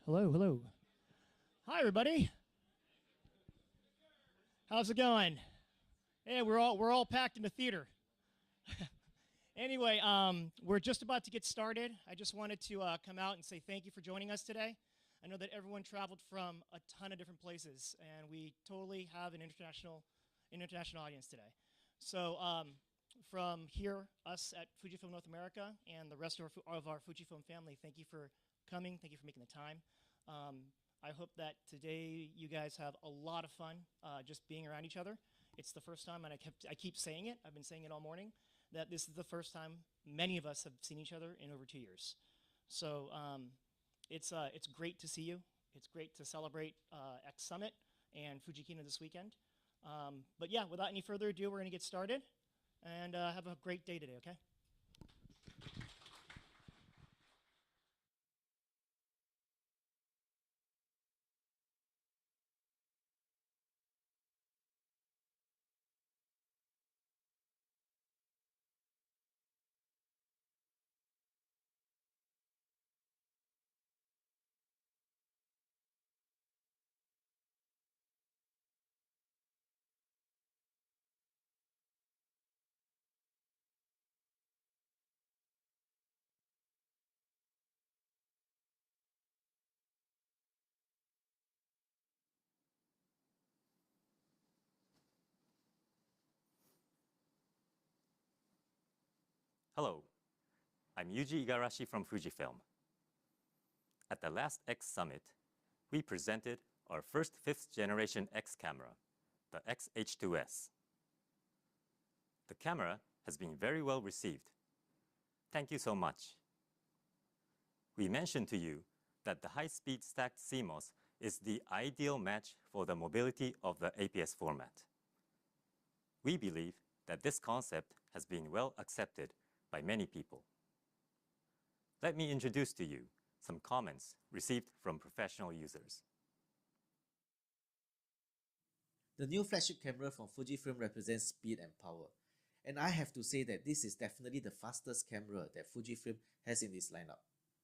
Hello, hello. Hi, everybody. How's it going? Hey, we're all packed in the theater. Anyway, we're just about to get started. I just wanted to come out and say thank you for joining us today. I know that everyone traveled from a ton of different places, and we totally have an international audience today. So from here, us at Fujifilm North America and the rest of our Fujifilm family, thank you for coming. Thank you for making the time. I hope that today you guys have a lot of fun just being around each other. It's the first time, and I keep saying it, I've been saying it all morning, that this is the first time many of us have seen each other in over 2 years. So it's great to see you. It's great to celebrate X Summit and Fuji Kino this weekend. But yeah, without any further ado, we're going to get started and have a great day today, okay? Hello, I'm Yuji Igarashi from Fujifilm. At the last X Summit, we presented our first fifth-generation X camera, the X-H2S. The camera has been very well received. Thank you so much. We mentioned to you that the high-speed stacked CMOS is the ideal match for the mobility of the APS format. We believe that this concept has been well accepted by many people. Let me introduce to you some comments received from professional users. The new flagship camera from Fujifilm represents speed and power. And I have to say that this is definitely the fastest camera that Fujifilm has in its lineup.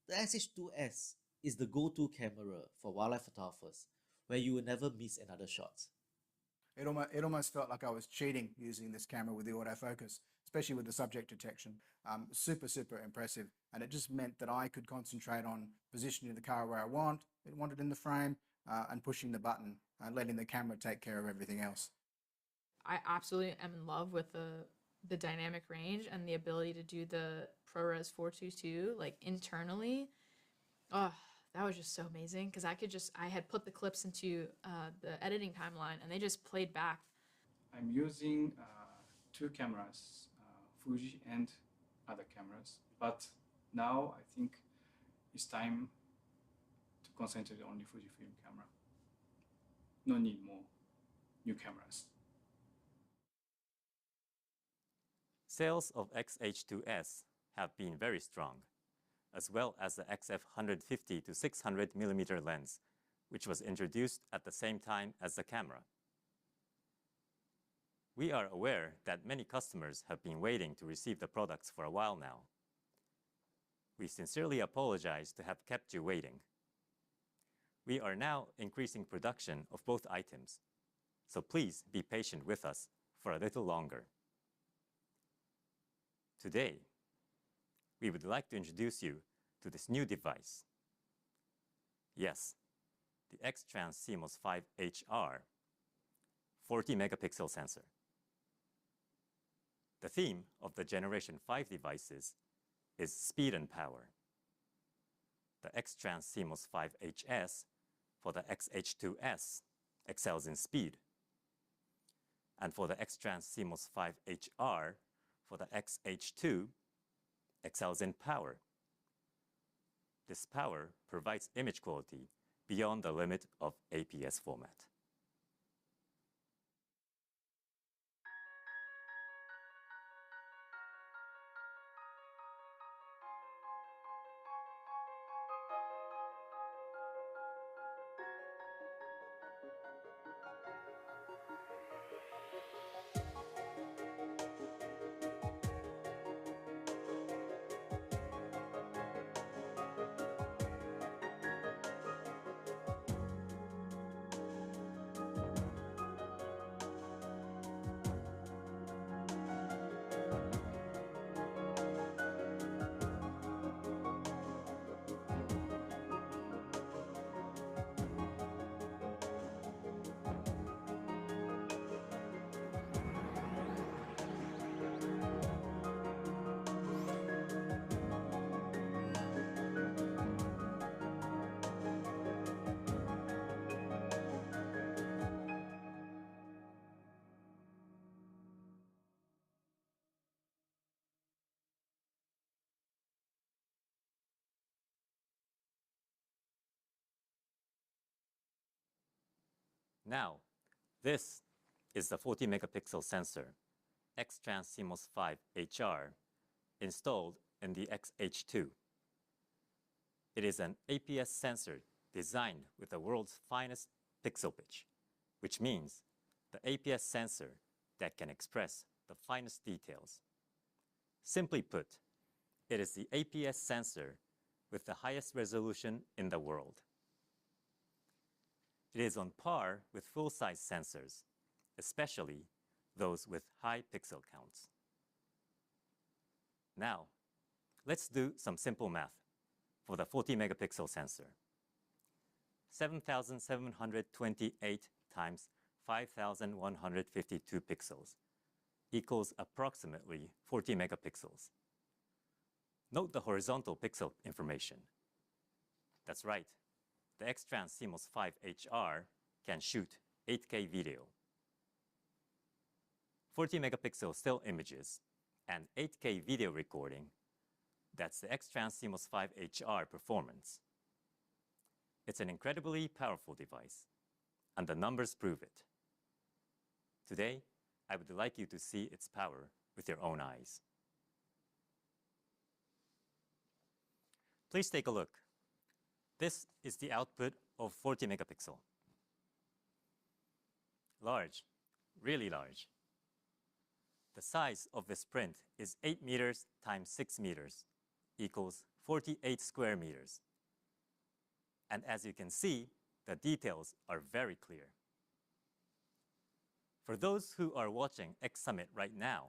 The SH2S is the go-to camera for wildlife photographers, where you will never miss another shot. It almost felt like I was cheating using this camera with the autofocus, especially with the subject detection. Super impressive. And it just meant that I could concentrate on positioning the car where I want it in the frame, and pushing the button and letting the camera take care of everything else. I absolutely am in love with the dynamic range and the ability to do the ProRes 422 like internally. Oh, that was just so amazing because I had put the clips into the editing timeline and they just played back. I'm using two cameras, Fuji and other cameras, but now I think it's time to concentrate on the Fujifilm camera. No need more new cameras. Sales of X-H2S have been very strong, as well as the XF150 to 600 mm lens, which was introduced at the same time as the camera. We are aware that many customers have been waiting to receive the products for a while now. We sincerely apologize to have kept you waiting. We are now increasing production of both items, so please be patient with us for a little longer. Today, we would like to introduce you to this new device. Yes, the X-Trans CMOS 5HR 40 megapixel sensor. The theme of the Generation 5 devices is speed and power. The X-Trans CMOS 5HS for the X-H2S excels in speed. And for the X-Trans CMOS 5HR for the X-H2 excels in power. This power provides image quality beyond the limit of APS format. Now, this is the 40 megapixel sensor, X-Trans CMOS 5 HR, installed in the XH2. It is an APS sensor designed with the world's finest pixel pitch, which means the APS sensor that can express the finest details. Simply put, it is the APS sensor with the highest resolution in the world. It is on par with full-size sensors, especially those with high pixel counts. Now, let's do some simple math for the 40 megapixel sensor. 7,728 times 5,152 pixels equals approximately 40 megapixels. Note the horizontal pixel information. That's right, the X-Trans CMOS 5 HR can shoot 8K video. 40 megapixel still images and 8K video recording, that's the X-Trans CMOS 5 HR performance. It's an incredibly powerful device, and the numbers prove it. Today, I would like you to see its power with your own eyes. Please take a look. This is the output of 40 megapixel. Large, really large. The size of this print is 8 meters times 6 meters, equals 48 square meters. And as you can see, the details are very clear. For those who are watching X Summit right now,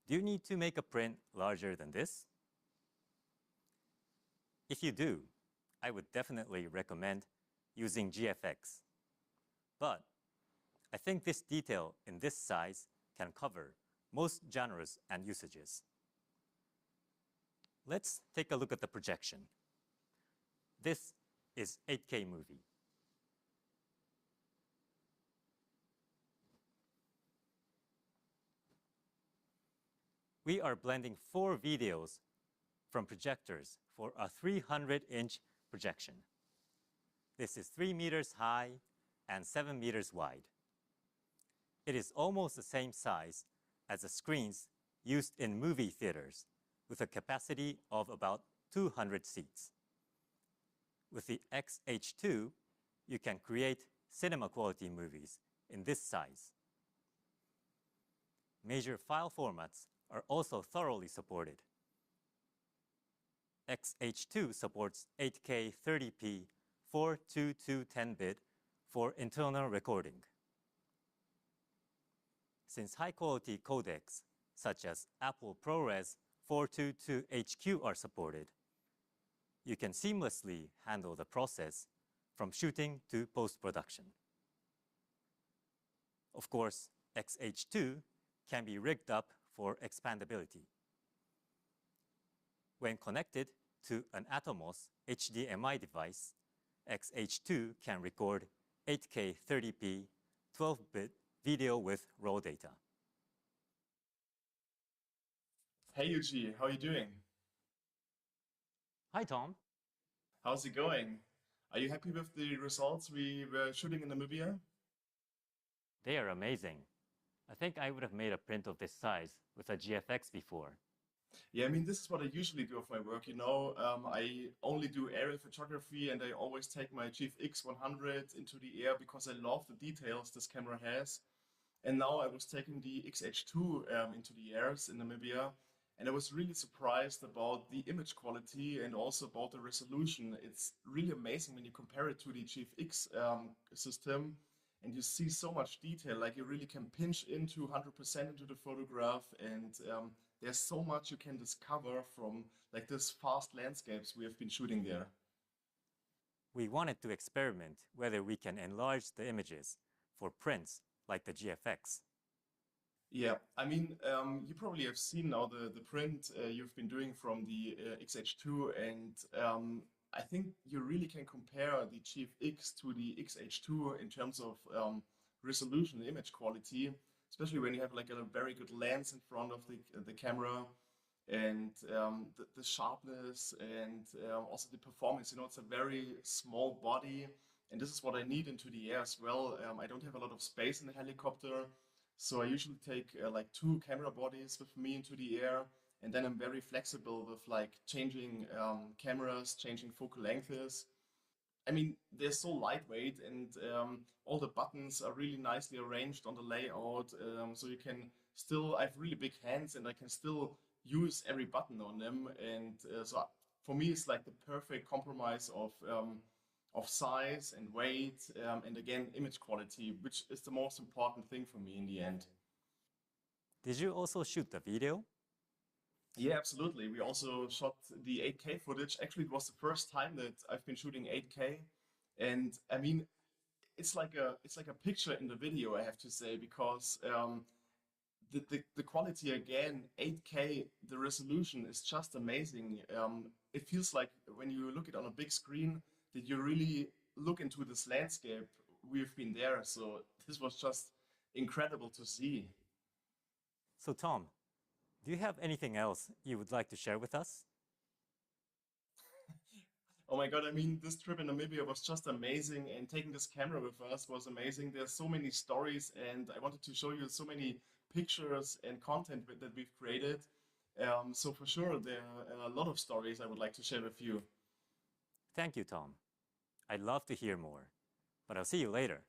do you need to make a print larger than this? If you do, I would definitely recommend using GFX. But I think this detail in this size can cover most genres and usages. Let's take a look at the projection. This is 8K movie. We are blending 4 videos from projectors for a 300-inch projection. This is 3 meters high and 7 meters wide. It is almost the same size as the screens used in movie theaters, with a capacity of about 200 seats. With the XH2, you can create cinema quality movies in this size. Major file formats are also thoroughly supported. XH2 supports 8K 30p 422 10-bit for internal recording. Since high-quality codecs such as Apple ProRes 422 HQ are supported, you can seamlessly handle the process from shooting to post-production. Of course, XH2 can be rigged up for expandability. When connected to an Atomos HDMI device, XH2 can record 8K 30p 12-bit video with raw data. Hey Yuji, how are you doing? Hi, Tom. How's it going? Are you happy with the results we were shooting in Namibia? They are amazing. I think I would have made a print of this size with a GFX before. Yeah, I mean, this is what I usually do with my work, you know. I only do aerial photography and I always take my GFX 100 into the air because I love the details this camera has. And now I was taking the XH2 into the airs in Namibia, and I was really surprised about the image quality and also about the resolution. It's really amazing when you compare it to the GFX system, and you see so much detail, like you really can pinch into 100% into the photograph, and there's so much you can discover from like this fast landscapes we have been shooting there. We wanted to experiment whether we can enlarge the images for prints like the GFX. Yeah, I mean, you probably have seen now the print you've been doing from the XH2, and I think you really can compare the GFX to the XH2 in terms of resolution and image quality, especially when you have like a very good lens in front of the camera, and the sharpness and also the performance. You know, it's a very small body, And this is what I need into the air as well. I don't have a lot of space in the helicopter, so I usually take like 2 camera bodies with me into the air, and then I'm very flexible with like changing cameras, changing focal lengths. I mean, they're so lightweight, and all the buttons are really nicely arranged on the layout. So you can still, I have really big hands, and I can still use every button on them. And so for me, it's like the perfect compromise of size and weight, and again, image quality, which is the most important thing for me in the end. Did you also shoot the video? Yeah, absolutely. We also shot the 8K footage. Actually, it was the first time that I've been shooting 8K, and I mean, it's like a picture in the video, I have to say, because the quality again, 8K, the resolution is just amazing. It feels like when you look it on a big screen that you really look into this landscape. We've been there, so this was just incredible to see. So Tom, do you have anything else you would like to share with us? Oh my God, I mean, this trip in Namibia was just amazing, and taking this camera with us was amazing. There's so many stories, and I wanted to show you so many pictures and content that we've created. So for sure, there are a lot of stories I would like to share with you. Thank you, Tom. I'd love to hear more, but I'll see you later.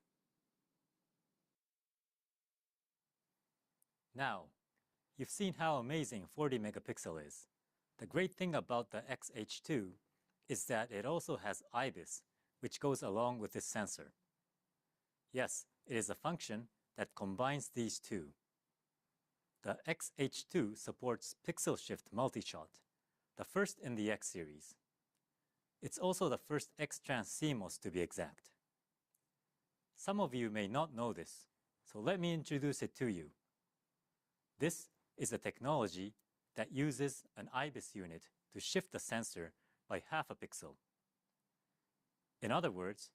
Now, you've seen how amazing 40 megapixel is. The great thing about the XH2 is that it also has IBIS, which goes along with this sensor. Yes, it is a function that combines these two. The XH2 supports pixel shift multi-shot, the first in the X series. It's also the first X-trans CMOS to be exact. Some of you may not know this, so let me introduce it to you. This is a technology that uses an IBIS unit to shift the sensor by half a pixel. In other words,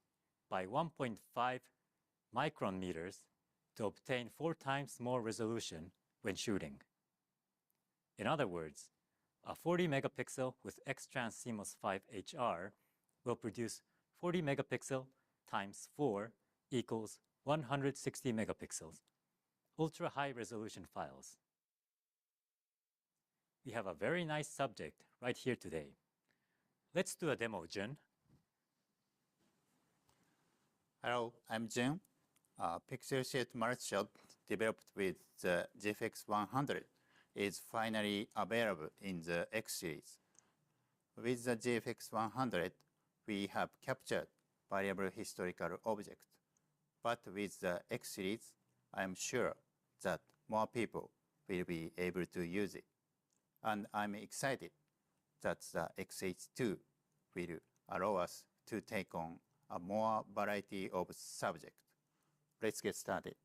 by 1.5 micron meters to obtain 4 times more resolution when shooting. In other words, a 40 megapixel with X-trans CMOS 5HR will produce 40 megapixel times 4 equals 160 megapixels, ultra high resolution files. We have a very nice subject right here today. Let's do a demo, Jun. Hello, I'm Jun. Pixel shift multi-shot developed with the GFX 100 is finally available in the X series. With the GFX 100, we have captured variable historical objects. But with the X series, I am sure that more people will be able to use it. And I'm excited that the XH2 will allow us to take on a more variety of subjects. Let's get started.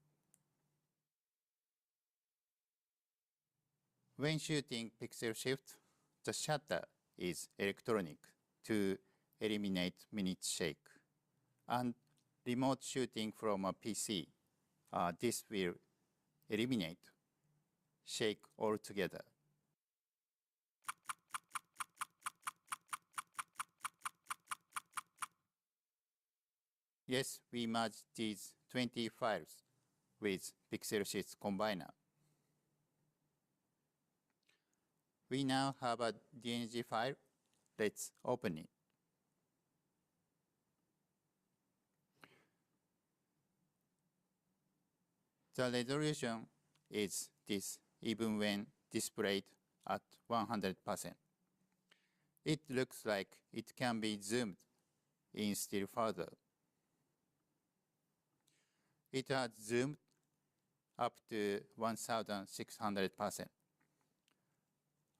When shooting pixel shift, the shutter is electronic to eliminate minute shake. And remote shooting from a PC, this will eliminate shake altogether. Yes, we merged these 20 files with Pixel Shift Combiner. We now have a DNG file. Let's open it. The resolution is this even when displayed at 100%. It looks like it can be zoomed in still further. It has zoomed up to 1,600%.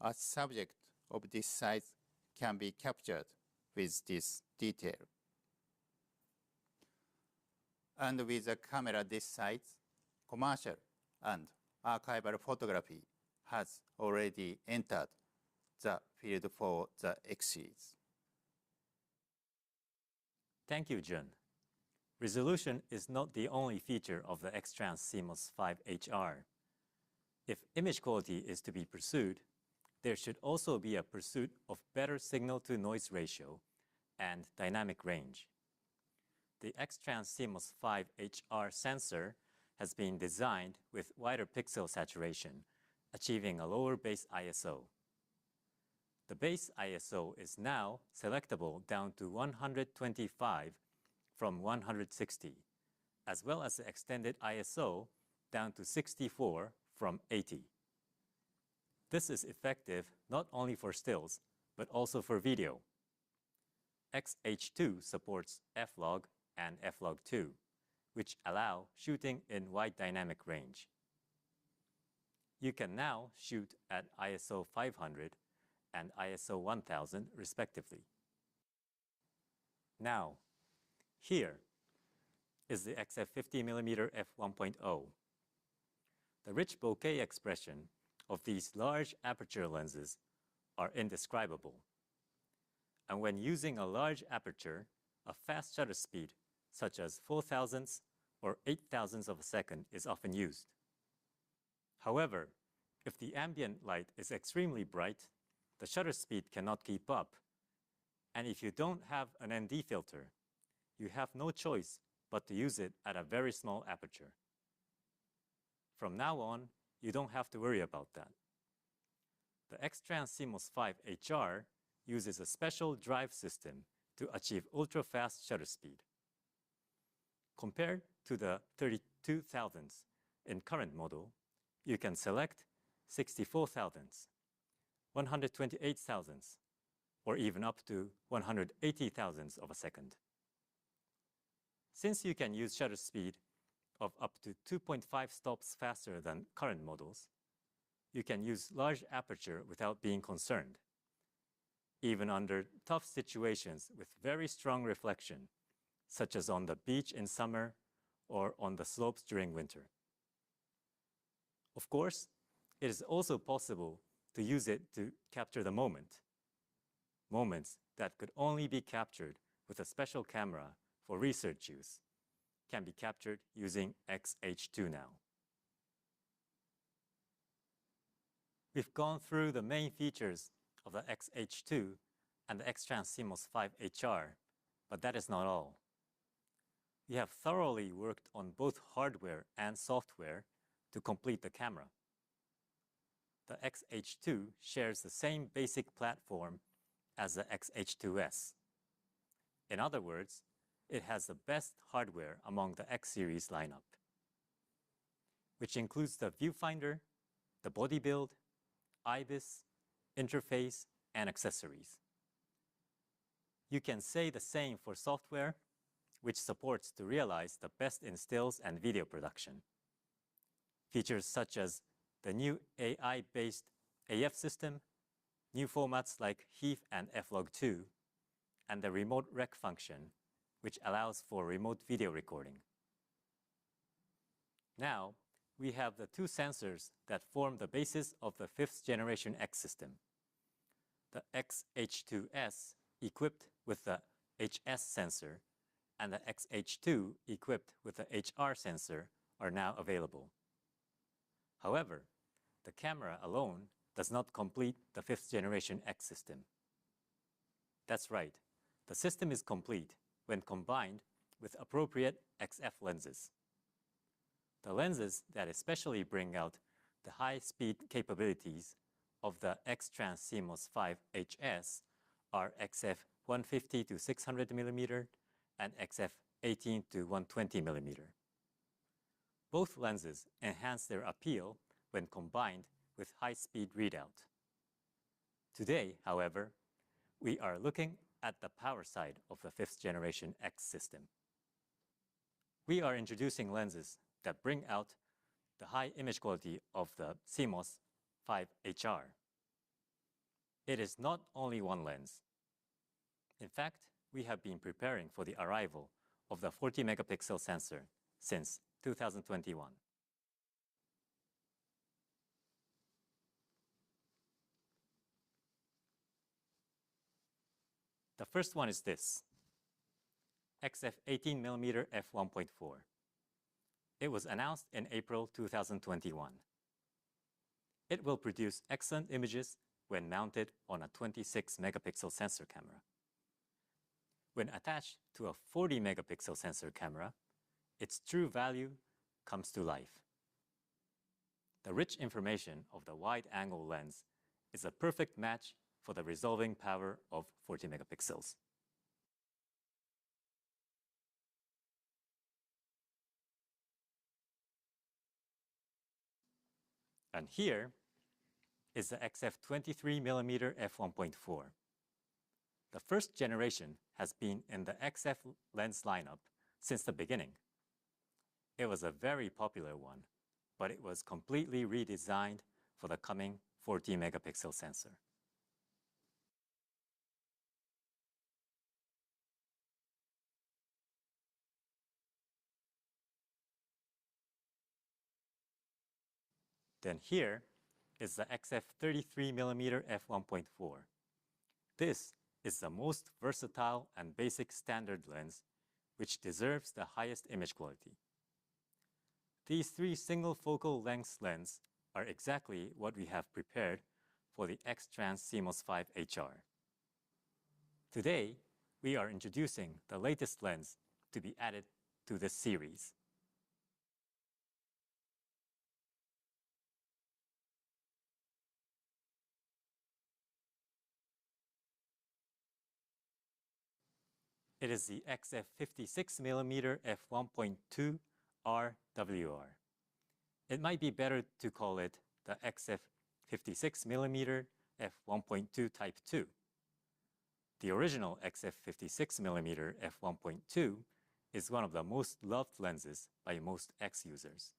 A subject of this size can be captured with this detail. And with a camera this size, commercial and archival photography has already entered the field for the X series. Thank you, Jun. Resolution is not the only feature of the X-trans CMOS 5HR. If image quality is to be pursued, there should also be a pursuit of better signal-to-noise ratio and dynamic range. The X-Trans CMOS 5 HR sensor has been designed with wider pixel saturation, achieving a lower base ISO. The base ISO is now selectable down to 125 from 160, as well as the extended ISO down to 64 from 80. This is effective not only for stills, but also for video. XH2 supports F-Log and F-Log2, which allow shooting in wide dynamic range. You can now shoot at ISO 500 and ISO 1000 respectively. Now, here is the XF50mm f1.0. The rich bokeh expression of these large aperture lenses are indescribable. And when using a large aperture, a fast shutter speed, such as 4,000ths or 8,000ths of a second, is often used. However, if the ambient light is extremely bright, the shutter speed cannot keep up. And if you don't have an ND filter, you have no choice but to use it at a very small aperture. From now on, you don't have to worry about that. The X-Trans CMOS 5 HR uses a special drive system to achieve ultra-fast shutter speed. Compared to the 32 thousandths in current model, you can select 64 thousandths, 128 thousandths, or even up to 180 thousandths of a second. Since you can use shutter speed of up to 2.5 stops faster than current models, you can use large aperture without being concerned, even under tough situations with very strong reflection, such as on the beach in summer or on the slopes during winter. Of course, it is also possible to use it to capture the moments that could only be captured with a special camera for research use, can be captured using XH2 now. We've gone through the main features of the XH2 and the X-Trans CMOS 5 HR, but that is not all. We have thoroughly worked on both hardware and software to complete the camera. The XH2 shares the same basic platform as the XH2S. In other words, it has the best hardware among the X series lineup, which includes the viewfinder, the body build, IBIS, interface, and accessories. You can say the same for software, which supports to realize the best in stills and video production. Features such as the new AI-based AF system, new formats like HEIF and F-Log2, and the remote rec function, which allows for remote video recording. Now, we have the two sensors that form the basis of the 5th generation X system. The XH2S equipped with the HS sensor and the XH2 equipped with the HR sensor are now available. However, the camera alone does not complete the 5th generation X system. That's right, the system is complete when combined with appropriate XF lenses. The lenses that especially bring out the high-speed capabilities of the X-Trans CMOS 5 HS are XF 150 to 600 mm and XF 18 to 120 mm. Both lenses enhance their appeal when combined with high-speed readout. Today, however, we are looking at the power side of the 5th generation X system. We are introducing lenses that bring out the high image quality of the CMOS 5 HR. It is not only one lens. In fact, we have been preparing for the arrival of the 40 megapixel sensor since 2021. The first one is this, XF 18mm f1.4. It was announced in April 2021. It will produce excellent images when mounted on a 26 megapixel sensor camera. When attached to a 40 megapixel sensor camera, its true value comes to life. The rich information of the wide-angle lens is a perfect match for the resolving power of 40 megapixels. And here is the XF23mm f1.4. The first generation has been in the XF lens lineup since the beginning. It was a very popular one, but it was completely redesigned for the coming 40 megapixel sensor. Then here is the XF33mm f1.4. This is the most versatile and basic standard lens, which deserves the highest image quality. These three single focal length lenses are exactly what we have prepared for the X-Trans CMOS 5 HR. Today, we are introducing the latest lens to be added to this series. It is the XF56mm f1.2 RWR. It might be better to call it the XF56mm f1.2 Type 2. The original XF56mm f1.2 is one of the most loved lenses by most X users.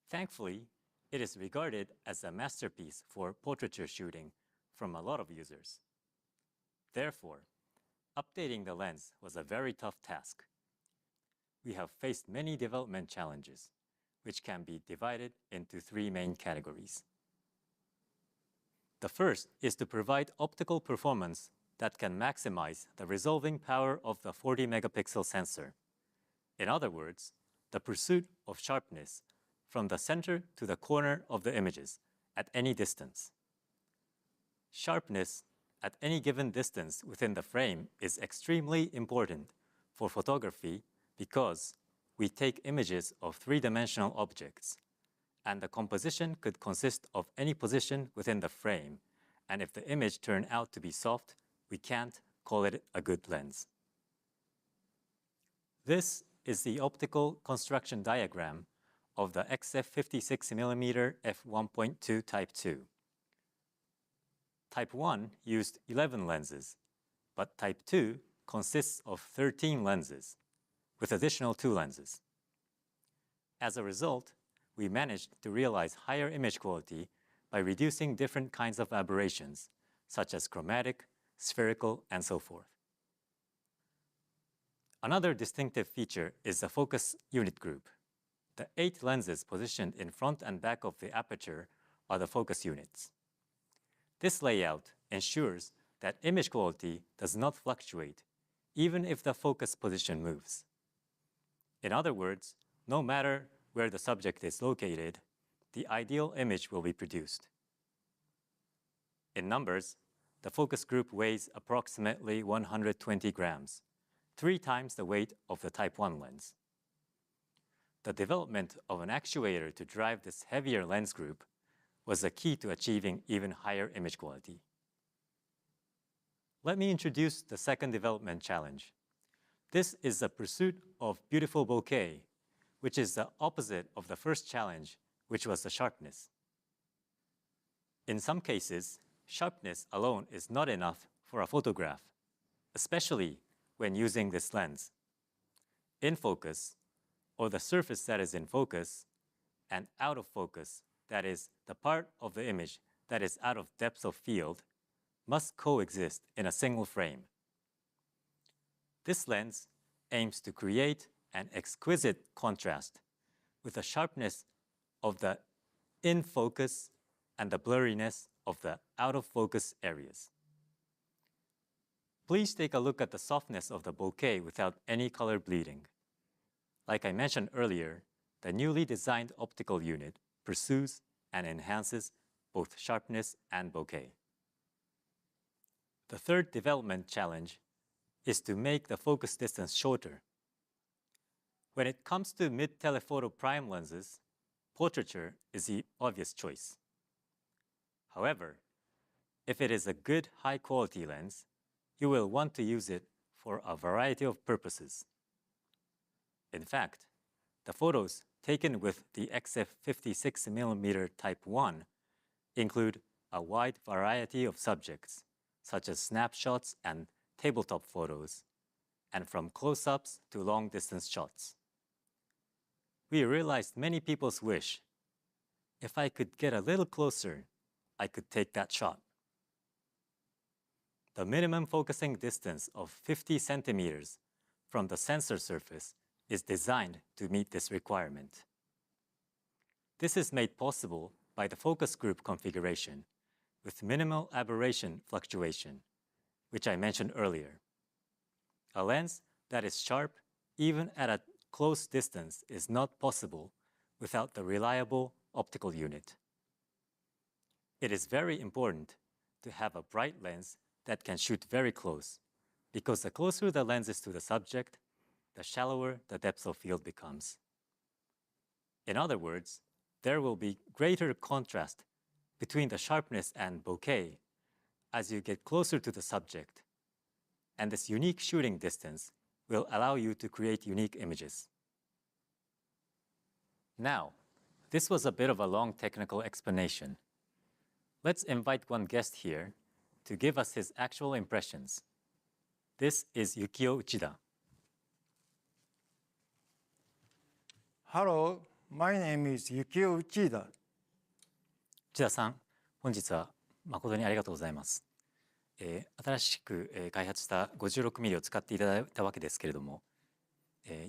Thankfully, it is regarded as a masterpiece for portraiture shooting from a lot of users. Therefore, updating the lens was a very tough task. We have faced many development challenges, which can be divided into three main categories. The first is to provide optical performance that can maximize the resolving power of the 40 megapixel sensor. In other words, the pursuit of sharpness from the center to the corner of the images at any distance. Sharpness at any given distance within the frame is extremely important for photography because we take images of three-dimensional objects, and the composition could consist of any position within the frame, and if the image turned out to be soft, we can't call it a good lens. This is the optical construction diagram of the XF56mm f1.2 Type 2. Type 1 used 11 lenses, but Type 2 consists of 13 lenses, with additional 2 lenses. As a result, we managed to realize higher image quality by reducing different kinds of aberrations, such as chromatic, spherical, and so forth. Another distinctive feature is the focus unit group. The 8 lenses positioned in front and back of the aperture are the focus units. This layout ensures that image quality does not fluctuate, even if the focus position moves. In other words, no matter where the subject is located, the ideal image will be produced. In numbers, the focus group weighs approximately 120 grams, 3 times the weight of the Type 1 lens. The development of an actuator to drive this heavier lens group was the key to achieving even higher image quality. Let me introduce the second development challenge. This is the pursuit of beautiful bokeh, which is the opposite of the first challenge, which was the sharpness. In some cases, sharpness alone is not enough for a photograph, especially when using this lens. In focus, or the surface that is in focus, and out of focus, that is, the part of the image that is out of depth of field, must coexist in a single frame. This lens aims to create an exquisite contrast with the sharpness of the in focus and the blurriness of the out of focus areas. Please take a look at the softness of the bokeh without any color bleeding. Like I mentioned earlier, the newly designed optical unit pursues and enhances both sharpness and bokeh. The third development challenge is to make the focus distance shorter. When it comes to mid-telephoto prime lenses, portraiture is the obvious choice. However, if it is a good high-quality lens, you will want to use it for a variety of purposes. In fact, the photos taken with the XF 56mm Type 1 include a wide variety of subjects, such as snapshots and tabletop photos, and from close-ups to long-distance shots. We realized many people's wish. If I could get a little closer, I could take that shot. The minimum focusing distance of 50 centimeters from the sensor surface is designed to meet this requirement. This is made possible by the focus group configuration with minimal aberration fluctuation, which I mentioned earlier. A lens that is sharp even at a close distance is not possible without the reliable optical unit. It is very important to have a bright lens that can shoot very close, because the closer the lens is to the subject, the shallower the depth of field becomes. In other words, there will be greater contrast between the sharpness and bokeh as you get closer to the subject, and this unique shooting distance will allow you to create unique images. Now, this was a bit of a long technical explanation. Let's invite one guest here to give us his actual impressions. This is Yukio Uchida. Hello, my name is Yukio Uchida. 内田さん、本日は誠にありがとうございます。新しく開発した 56mm を使っていただいたわけですけれども、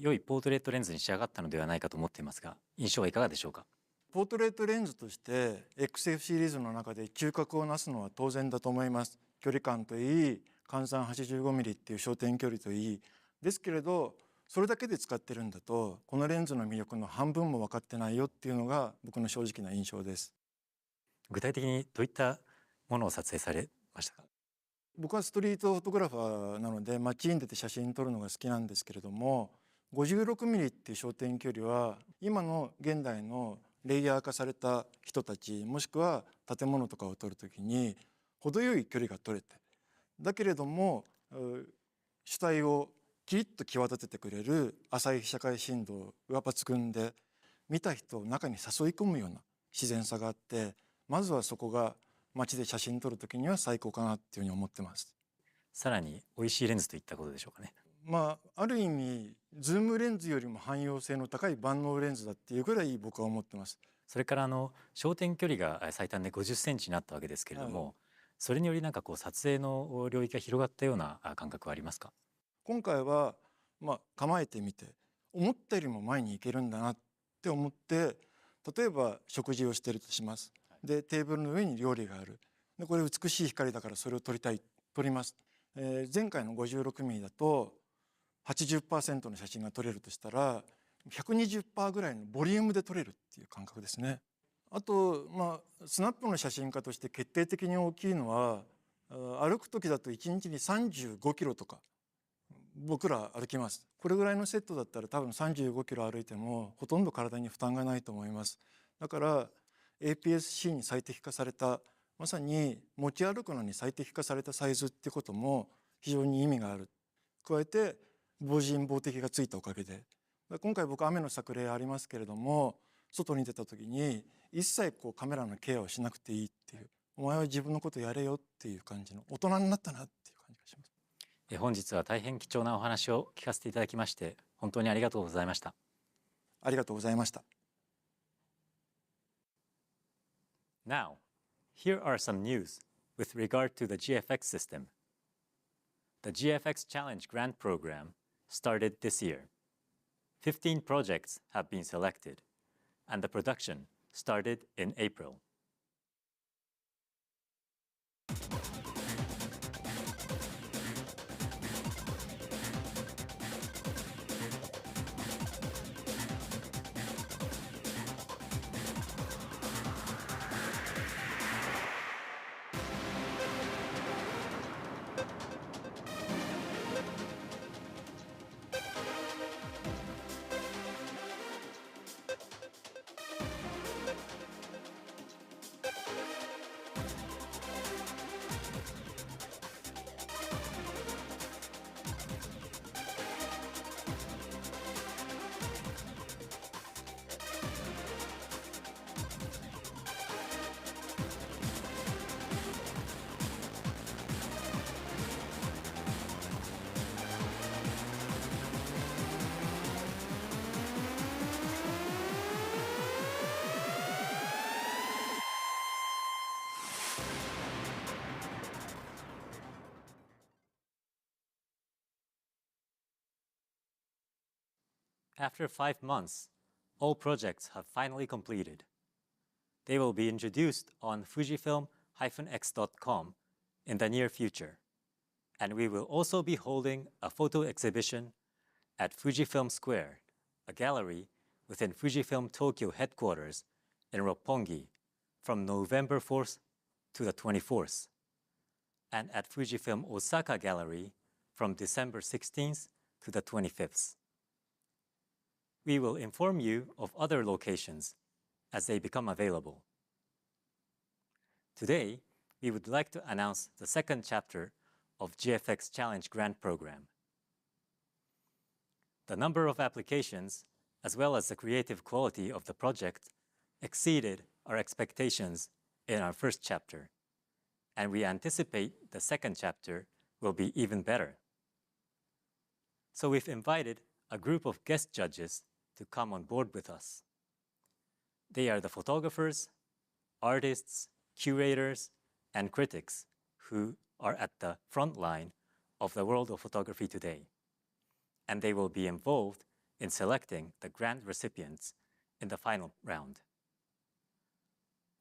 良いポートレートレンズに仕上がったのではないかと思っていますが、印象はいかがでしょうか？ポートレートレンズとして XF シリーズの中で中核をなすのは当然だと思います。距離感といい、換算 85mm っていう焦点距離といい。ですけれど、それだけで使ってるんだと、このレンズの魅力の半分も分かってないよっていうのが僕の正直な印象です。具体的にどういったものを撮影されましたか？僕はストリートフォトグラファーなので街に出て写真撮るのが好きなんですけれども、56mm っていう焦点距離は今の現代のレイヤー化された人たち、もしくは建物とかを撮るときに程よい距離が取れて、だけれども主体をキリッと際立ててくれる浅い被写界深度が抜群で、見た人を中に誘い込むような自然さがあって、まずはそこが街で写真撮るときには最高かなっていうふうに思ってます。さらに美味しいレンズといったことでしょうかね。ある意味ズームレンズよりも汎用性の高い万能レンズだっていうぐらい僕は思ってます。それから焦点距離が最短で50センチになったわけですけれども、それにより撮影の領域が広がったような感覚はありますか？今回は構えてみて思ったよりも前に行けるんだなって思って、例えば食事をしているとします。でテーブルの上に料理がある。でこれ美しい光だからそれを撮りたい、撮ります。前回の 56mm だと 80% の写真が撮れるとしたら 120% ぐらいのボリュームで撮れるっていう感覚ですね。あとスナップの写真家として決定的に大きいのは、歩く時だと1日に35キロとか僕ら歩きます。これぐらいのセットだったら多分35キロ歩いてもほとんど体に負担がないと思います。だから APS-C に最適化された、まさに持ち歩くのに最適化されたサイズってことも非常に意味がある。加えて防塵防滴がついたおかげで、今回僕雨の作例ありますけれども、外に出た時に一切カメラのケアをしなくていいっていう、お前は自分のことやれよっていう感じの大人になったなっていう感じがします。本日は大変貴重なお話を聞かせていただきまして本当にありがとうございました。ありがとうございました。Now, here are some news with regard to the GFX system. The GFX Challenge Grant Program started this year. 15 projects have been selected, and the production started in April. After 5 months, all projects have finally completed. They will be introduced on fujifilm-x.com in the near future, and we will also be holding a photo exhibition at Fujifilm Square, a gallery within Fujifilm Tokyo headquarters in Roppongi from November 4th to the 24th, and at Fujifilm Osaka Gallery from December 16th to the 25th. We will inform you of other locations as they become available. Today, we would like to announce the second chapter of GFX Challenge Grant Program. The number of applications, as well as the creative quality of the project, exceeded our expectations in our first chapter, and we anticipate the second chapter will be even better. So we've invited a group of guest judges to come on board with us. They are the photographers, artists, curators, and critics who are at the front line of the world of photography today, and they will be involved in selecting the grant recipients in the final round.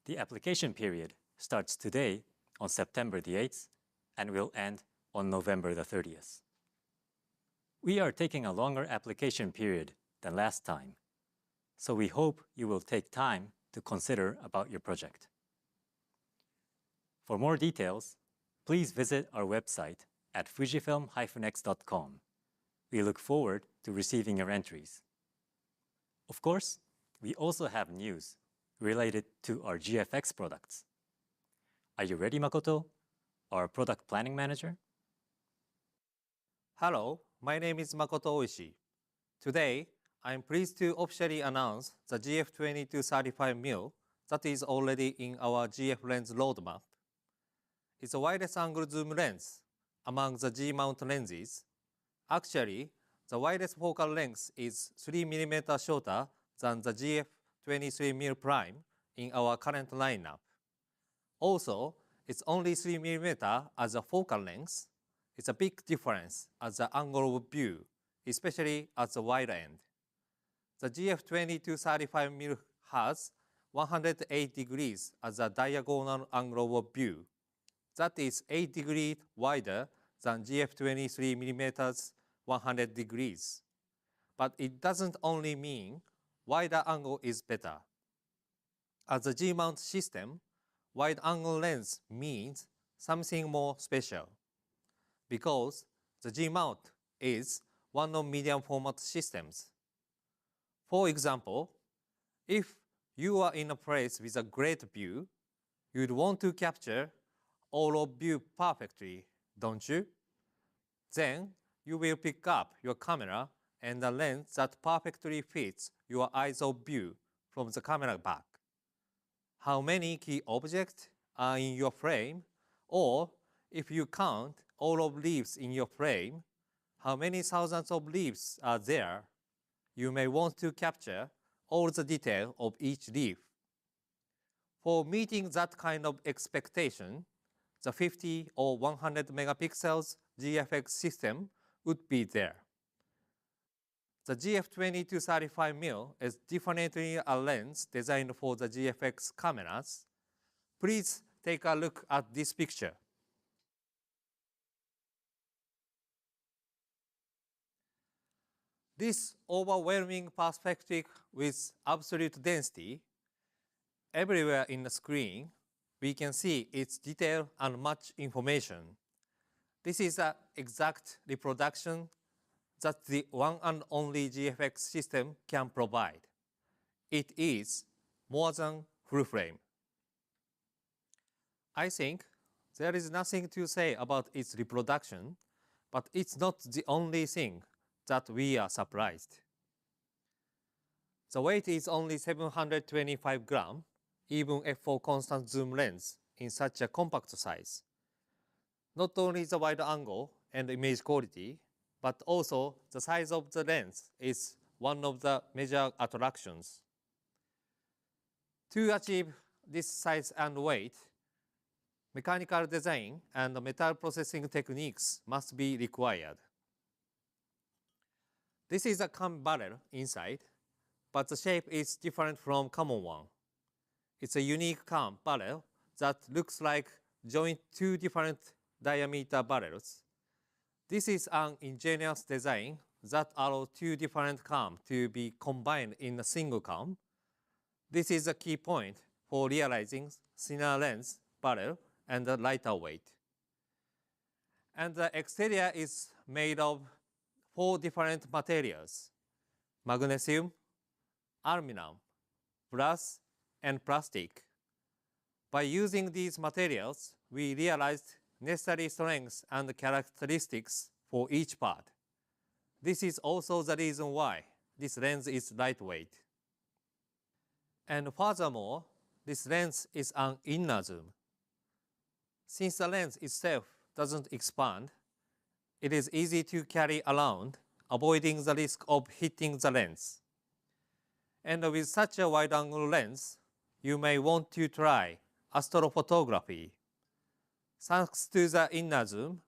The application period starts today on September the 8th and will end on November the 30th. We are taking a longer application period than last time, so we hope you will take time to consider about your project. For more details, please visit our website at fujifilm-x.com. We look forward to receiving your entries. Of course, we also have news related to our GFX products. Are you ready, Makoto, our product planning manager? Hello, my name is Makoto Oishi. Today, I am pleased to officially announce the GF2235mm that is already in our GF lens roadmap. It's a widest angle zoom lens among the G-mount lenses. Actually, the widest focal length is 3mm shorter than the GF23mm prime in our current lineup. Also, it's only 3mm as a focal length. It's a big difference as the angle of view, especially at the wide end. The GF2235mm has 108 degrees as a diagonal angle of view. That is 8 degrees wider than GF23mm's 100 degrees. But it doesn't only mean wider angle is better. As a G-mount system, wide angle lens means something more special, because the G-mount is one of medium format systems. For example, if you are in a place with a great view, you'd want to capture all of view perfectly, don't you? Then you will pick up your camera and a lens that perfectly fits your eyes of view from the camera back. How many key objects are in your frame, or if you count all of leaves in your frame, how many thousands of leaves are there? You may want to capture all the detail of each leaf. For meeting that kind of expectation, the 50 or 100 megapixels GFX system would be there. The GF2235mm is definitely a lens designed for the GFX cameras. Please take a look at this picture. This overwhelming perspective with absolute density, everywhere in the screen, we can see its detail and much information. This is an exact reproduction that the one and only GFX system can provide. It is more than full frame. I think there is nothing to say about its reproduction, but it's not the only thing that we are surprised. The weight is only 725 grams, even f4 constant zoom lens in such a compact size. Not only the wide angle and image quality, but also the size of the lens is one of the major attractions. To achieve this size and weight, mechanical design and metal processing techniques must be required. This is a cam barrel inside, but the shape is different from common one. It's a unique cam barrel that looks like joint two different diameter barrels. This is an ingenious design that allows two different cams to be combined in a single cam. This is a key point for realizing thinner length barrel and a lighter weight. And the exterior is made of 4 different materials: magnesium, aluminum, brass, and plastic. By using these materials, we realized necessary strengths and characteristics for each part. This is also the reason why this lens is lightweight. And furthermore, this lens is an inner zoom. Since the lens itself doesn't expand, it is easy to carry around, avoiding the risk of hitting the lens. And with such a wide-angle lens, you may want to try astrophotography. Thanks to the inner zoom,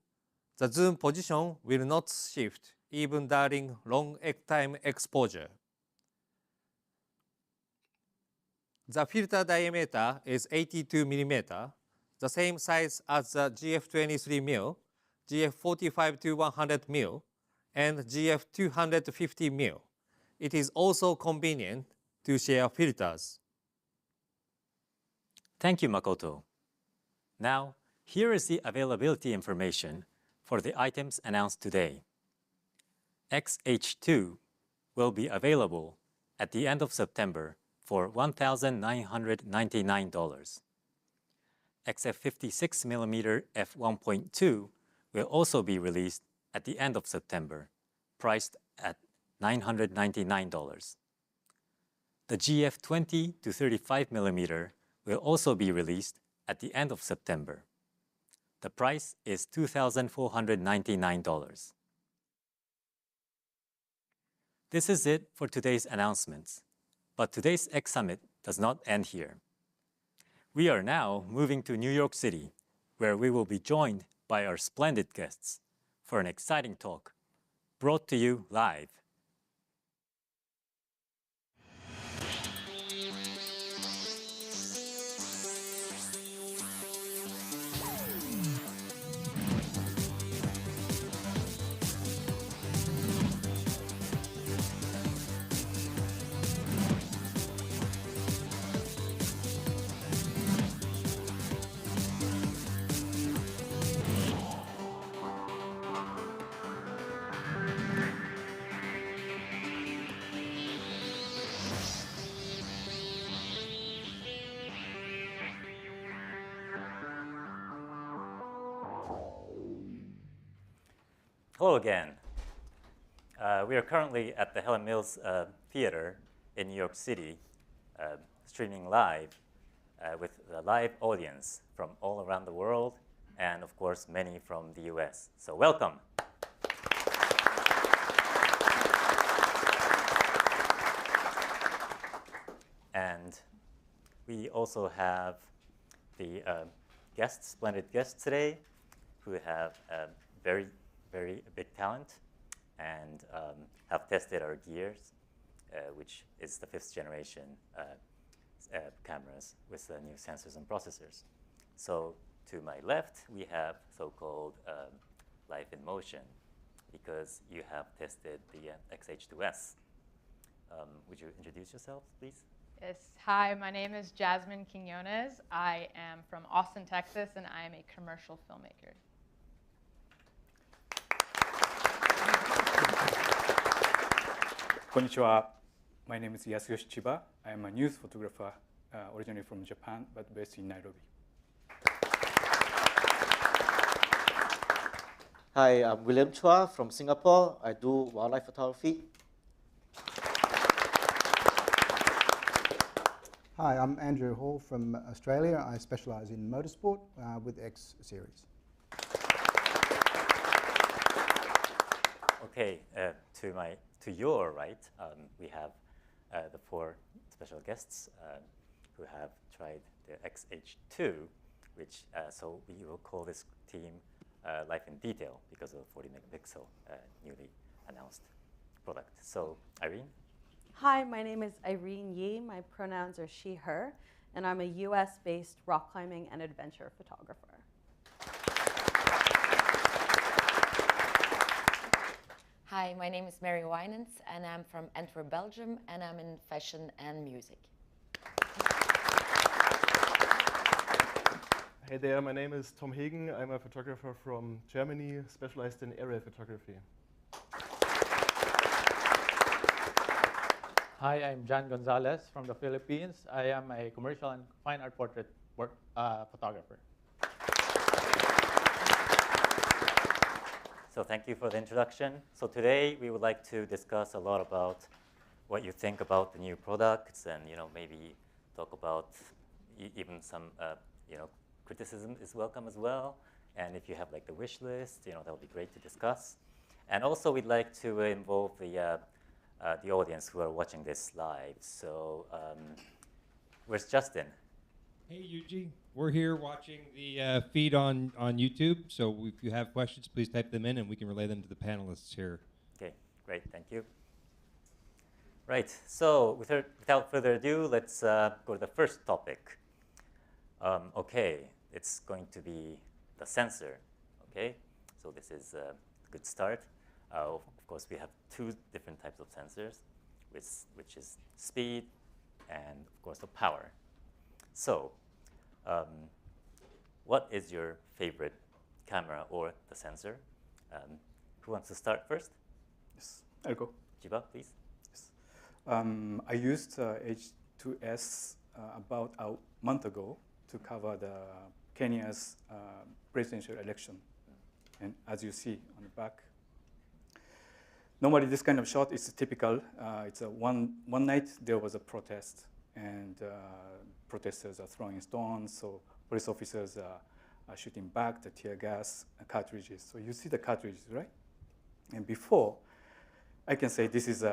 the zoom position will not shift even during long time exposure. The filter diameter is 82 mm, the same size as the GF23mm, GF45-100mm, and GF250mm. It is also convenient to share filters. Thank you, Makoto. Now, here is the availability information for the items announced today. XH2 will be available at the end of September for $1,999. XF56mm f1.2 will also be released at the end of September, priced at $999. The GF20 to 35mm will also be released at the end of September. The price is $2,499. This is it for today's announcements, but today's X Summit does not end here. We are now moving to New York City, where we will be joined by our splendid guests for an exciting talk brought to you live. Hello again. We are currently at the Helen Mills Theater in New York City, streaming live with a live audience from all around the world, and of course, many from the US. So welcome. And we also have the guests, splendid guests today, who have very big talent and have tested our gears, which is the 5th generation cameras with the new sensors and processors. So to my left, we have so-called life in motion, because you have tested the XH2S. Would you introduce yourself, please? Yes. Hi, my name is Jasmine Quinones. I am from Austin, Texas, and I am a commercial filmmaker. Konnichiwa. My name is Yasuyoshi Chiba. I am a news photographer, originally from Japan, but based in Nairobi. Hi, I'm William Chua from Singapore. I do wildlife photography. Hi, I'm Andrew Hall from Australia. I specialise in motorsport with X series. Okay, to your right, we have the 4 special guests who have tried the XH2, which so we will call this team Life in Detail because of the 40 megapixel newly announced product. So Irene? Hi, my name is Irene Yee. My pronouns are she, her, and I'm a US-based rock climbing and adventure photographer. Hi, my name is Mary Wijnens, and I'm from Antwerp, Belgium, and I'm in fashion and music. Hey there, my name is Tom Hagen. I'm a photographer from Germany, specialized in aerial photography. Hi, I'm John Gonzalez from the Philippines. I am a commercial and fine art portrait photographer. So thank you for the introduction. So today we would like to discuss a lot about what you think about the new products, and maybe talk about even some criticism is welcome as well. And if you have like the wish list, that would be great to discuss. And also we'd like to involve the audience who are watching this live. So where's Justin? Hey, Yuji. We're here watching the feed on YouTube. So if you have questions, please type them in and we can relay them to the panelists here. Okay, great. Thank you. Right. So without further ado, let's go to the first topic. Okay, it's going to be the sensor. Okay, so this is a good start. Of course, we have two different types of sensors, which is speed and, of course, the power. So what is your favorite camera or the sensor? Who wants to start first? Yes, I'll go. Jiba, please. Yes. I used H2S about a month ago to cover the Kenya's presidential election. And as you see on the back, normally this kind of shot is typical. It's a one night there was a protest, and protesters are throwing stones, so police officers are shooting back the tear gas cartridges. So you see the cartridges, right? And before, I can say this is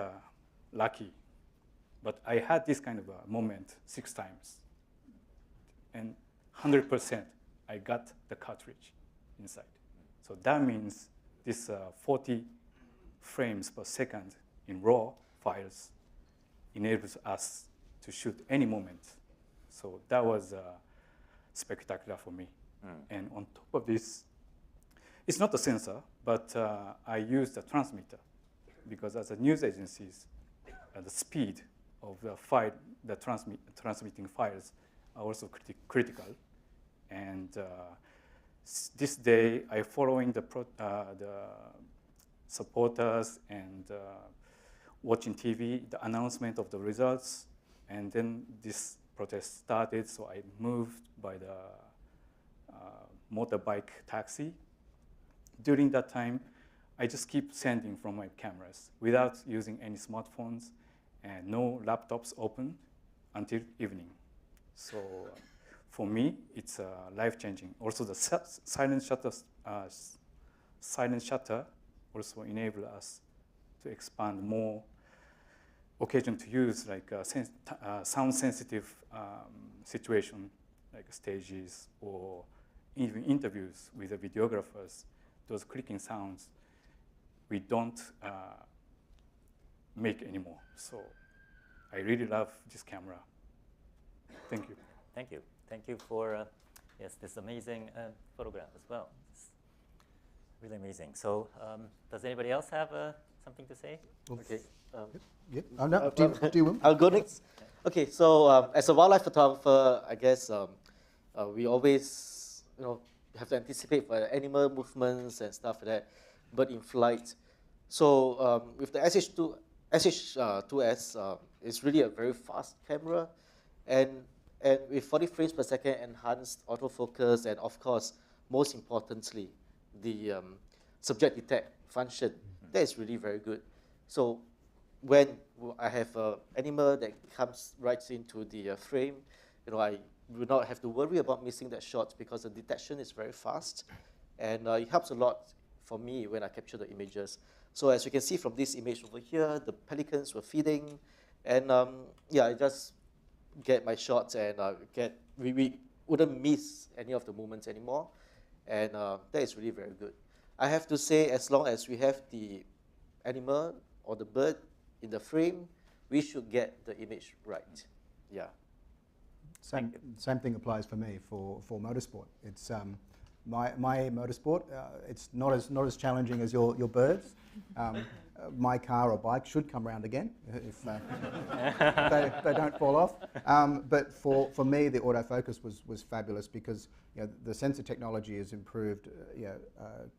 lucky, but I had this kind of a moment 6 times. And 100% I got the cartridge inside. So that means this 40 frames per second in raw files enables us to shoot any moment. So that was spectacular for me. And on top of this, it's not a sensor, but I used a transmitter, because as a news agencies, the speed of the file, the transmitting files are also critical. And this day, I following the supporters and watching TV, the announcement of the results, and then this protest started, so I moved by the motorbike taxi. During that time, I just keep sending from my cameras without using any smartphones, and no laptops open until evening. So for me, it's life-changing. Also, the silent shutter also enable us to expand more occasion to use, like sound-sensitive situation, like stages or even interviews with the videographers. Those clicking sounds we don't make anymore. So I really love this camera. Thank you. Thank you. Thank you for this amazing photograph as well. It's really amazing. So does anybody else have something to say? Okay. No, do you? I'll go next. Okay, so as a wildlife photographer, I guess we always have to anticipate for animal movements and stuff like that, but in flight. So with the SH2S, it's really a very fast camera, and with 40 frames per second enhanced autofocus, and of course, most importantly, the subject detect function, that is really very good. So when I have an animal that comes right into the frame, I will not have to worry about missing that shot, because the detection is very fast, and it helps a lot for me when I capture the images. So as you can see from this image over here, the pelicans were feeding, and I just get my shots, and we wouldn't miss any of the movements anymore, and that is really very good. I have to say, as long as we have the animal or the bird in the frame, we should get the image right. Yeah. Same thing applies for me for motorsport. It's my motorsport. It's not as challenging as your birds. My car or bike should come round again if they don't fall off. But for me, the autofocus was fabulous because the sensor technology has improved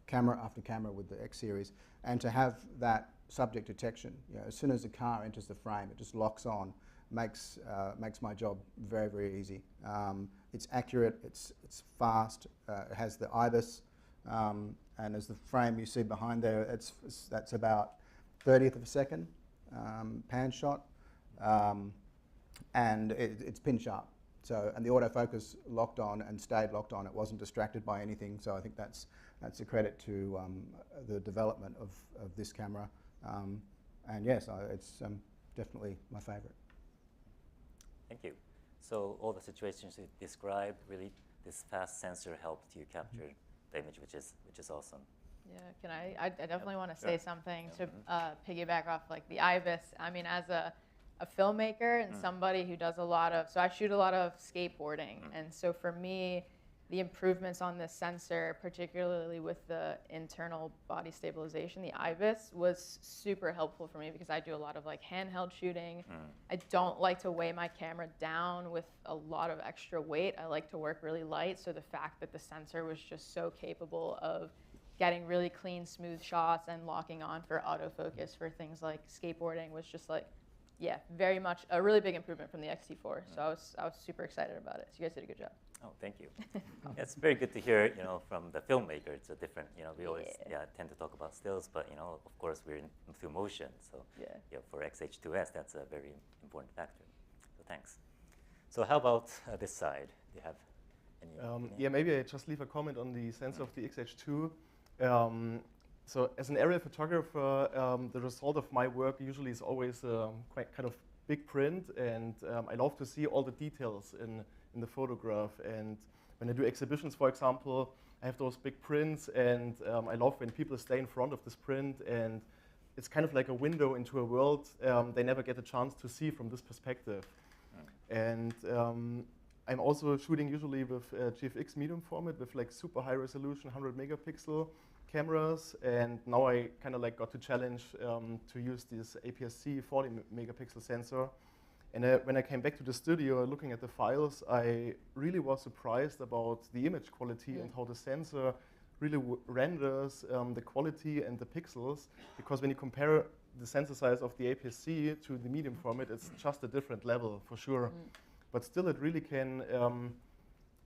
camera after camera with the X series, and to have that subject detection, as soon as the car enters the frame, it just locks on. Makes my job very, very easy. It's accurate, it's fast, it has the IBIS, and as the frame you see behind there, that's about 30th of a second pan shot, and it's pin sharp. So, and the autofocus locked on and stayed locked on. It wasn't distracted by anything. So I think that's a credit to the development of this camera. And yes, it's definitely my favorite. Thank you. So all the situations you described, really, this fast sensor helped you capture the image, which is awesome. Yeah, can I definitely want to say something to piggyback off like the IBIS. I mean, as a filmmaker and somebody who does a lot of, so I shoot a lot of skateboarding, and so for me, the improvements on this sensor, particularly with the internal body stabilization, the IBIS, was super helpful for me because I do a lot of like handheld shooting. I don't like to weigh my camera down with a lot of extra weight. I like to work really light, so the fact that the sensor was just so capable of getting really clean, smooth shots and locking on for autofocus for things like skateboarding was just like, yeah, very much a really big improvement from the XT4. So I was super excited about it. So you guys did a good job. Oh, thank you. It's very good to hear, from the filmmaker. It's a different, we always tend to talk about stills, but of course we're through motion. So for XH2S, that's a very important factor. So thanks. So how about this side? Do you have any? Yeah, maybe I just leave a comment on the sensor of the XH2. So as an aerial photographer, the result of my work usually is always quite kind of big print, and I love to see all the details in the photograph. And when I do exhibitions, for example, I have those big prints, and I love when people stay in front of this print, and it's kind of like a window into a world they never get a chance to see from this perspective. And I'm also shooting usually with GFX medium format with like super high resolution 100 megapixel cameras, and now I kind of like got the challenge to use this APS-C 40 megapixel sensor. And when I came back to the studio looking at the files, I really was surprised about the image quality and how the sensor really renders the quality and the pixels, because when you compare the sensor size of the APS-C to the medium format, it's just a different level for sure. But still it really can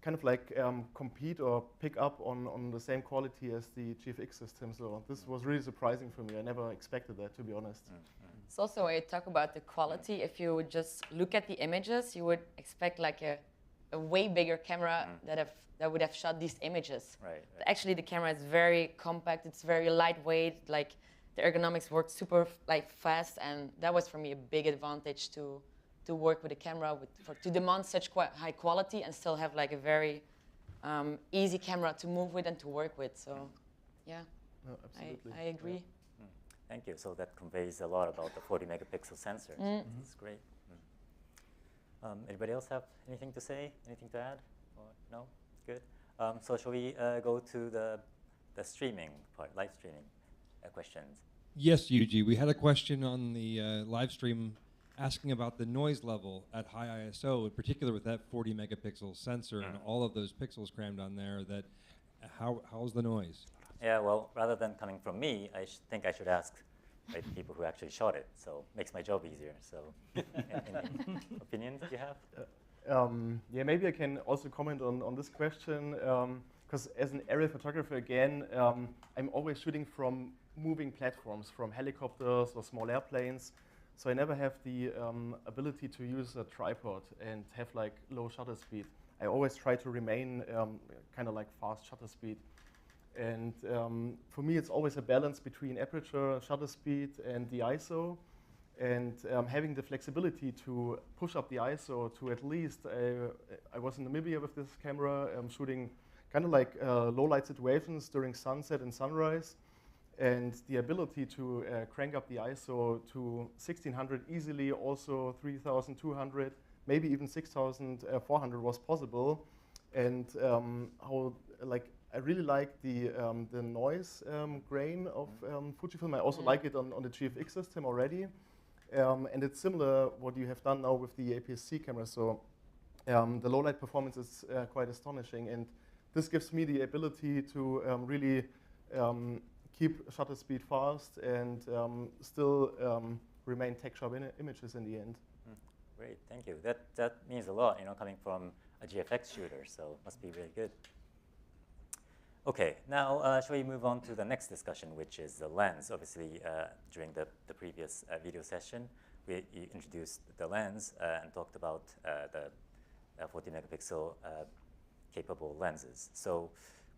kind of like compete or pick up on the same quality as the GFX system. So this was really surprising for me. I never expected that, to be honest. It's also when you talk about the quality, if you would just look at the images, you would expect like a way bigger camera that would have shot these images. Right. But actually, the camera is very compact. It's very lightweight. Like the ergonomics worked super like fast, and that was for me a big advantage to work with a camera to demand such high quality and still have like a very easy camera to move with and to work with. So, yeah, no, absolutely. I agree. Yeah. Thank you. So that conveys a lot about the 40 megapixel sensor. It's great. Anybody else have anything to say? Anything to add? Or no? Good. So shall we go to the streaming part, live streaming questions? Yes, Yuji. We had a question on the live stream asking about the noise level at high ISO, in particular with that 40 megapixel sensor and all of those pixels crammed on there. That how's the noise? Yeah, well, rather than coming from me, I think I should ask people who actually shot it. So it makes my job easier. So any opinions you have? Yeah, maybe I can also comment on this question, because as an aerial photographer, again, I'm always shooting from moving platforms, from helicopters or small airplanes. So I never have the ability to use a tripod and have like low shutter speed. I always try to remain kind of like fast shutter speed. And for me, it's always a balance between aperture, shutter speed, and the ISO. And having the flexibility to push up the ISO to at least, I was in Namibia with this camera, shooting kind of like low light situations during sunset and sunrise. and the ability to crank up the ISO to 1600 easily, also 3200, maybe even 6400 was possible. And how, like, I really like the noise grain of Fujifilm. I also like it on the GFX system already. And it's similar what you have done now with the APS-C camera. So the low light performance is quite astonishing. And this gives me the ability to really keep shutter speed fast and still remain tech sharp images in the end. Great, thank you. That means a lot, coming from a GFX shooter, so must be really good. Okay, now shall we move on to the next discussion, which is the lens. Obviously, during the previous video session, you introduced the lens and talked about the 40 megapixel capable lenses. So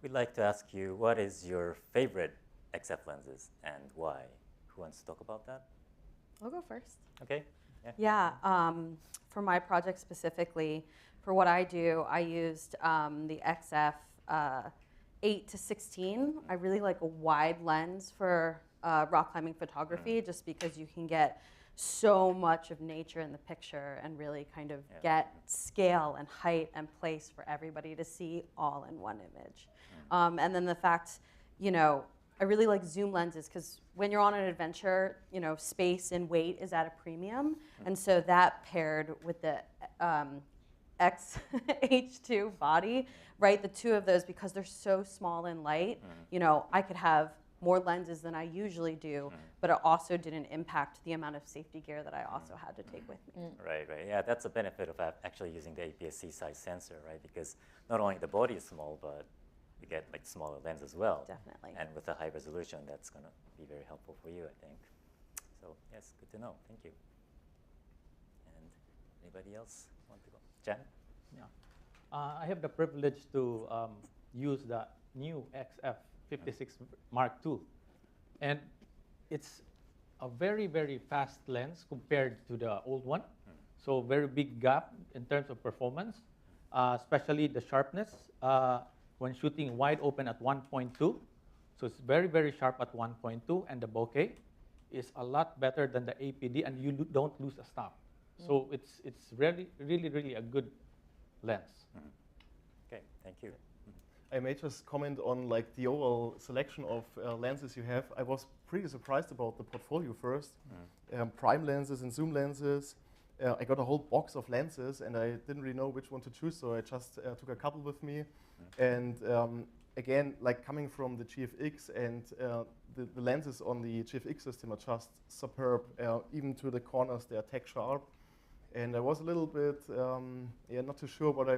we'd like to ask you, what is your favorite XF lenses and why? Who wants to talk about that? I'll go first. Okay. Yeah, for my project specifically, for what I do, I used the XF 8 to 16. I really like a wide lens for rock climbing photography, just because you can get so much of nature in the picture and really kind of get scale and height and place for everybody to see all in one image. And then the fact, I really like zoom lenses because when you're on an adventure, space and weight is at a premium. And so that paired with the XH2 body, right? The two of those, because they're so small and light, I could have more lenses than I usually do, but it also didn't impact the amount of safety gear that I also had to take with me. Right. Yeah, that's a benefit of actually using the APS-C size sensor, right? Because not only the body is small, but you get like smaller lens as well. Definitely. And with a high resolution, that's going to be very helpful for you, I think. So yes, good to know. Thank you. And anybody else want to go? Jan? Yeah. I have the privilege to use the new XF56 Mark II. And it's a very, very fast lens compared to the old one. So very big gap in terms of performance, especially the sharpness when shooting wide open at 1.2. So it's very, very sharp at 1.2, and the bokeh is a lot better than the APD, and you don't lose a stop. So it's really, really, really a good lens. Okay, thank you. I may just comment on like the overall selection of lenses you have. I was pretty surprised about the portfolio first. Prime lenses and zoom lenses. I got a whole box of lenses and I didn't really know which one to choose, so I just took a couple with me. And again, like coming from the GFX and the lenses on the GFX system are just superb. Even to the corners, they are tech sharp. And I was a little bit, not too sure what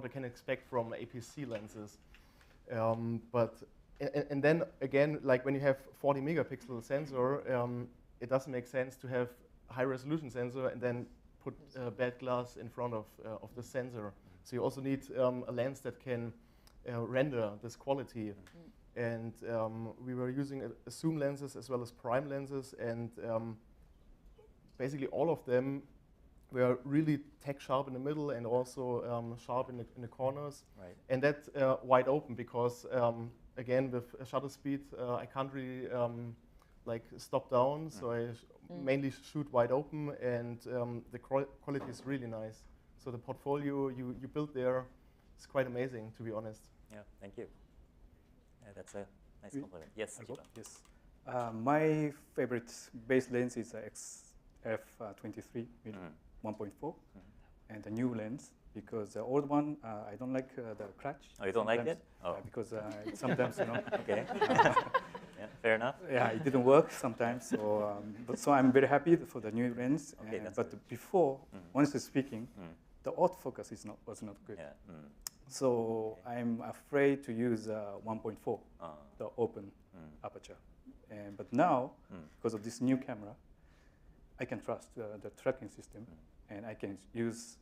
I can expect from APS-C lenses. And then again, like when you have 40 megapixel sensor, it doesn't make sense to have high resolution sensor and then put bad glass in front of the sensor. So you also need a lens that can render this quality. And we were using zoom lenses as well as prime lenses, and basically all of them were really tech sharp in the middle and also sharp in the corners. Right. And that wide open because, again, with shutter speed, I can't really like stop down. So I mainly shoot wide open, and the quality is really nice. So the portfolio you built there is quite amazing, to be honest. Yeah, thank you. Yeah, that's a nice compliment. Yes, Yes. My favorite base lens is XF23 with 1.4, and the new lens, because the old one, I don't like the clutch. Oh, you don't like it? Oh. Because sometimes, Okay. Yeah, fair enough. Yeah, it didn't work sometimes. So, so I'm very happy for the new lens. Okay, but before, honestly speaking, the autofocus was not good. Yeah. So I'm afraid to use 1.4, the open aperture. But now, because of this new camera, I can trust the tracking system, and I can use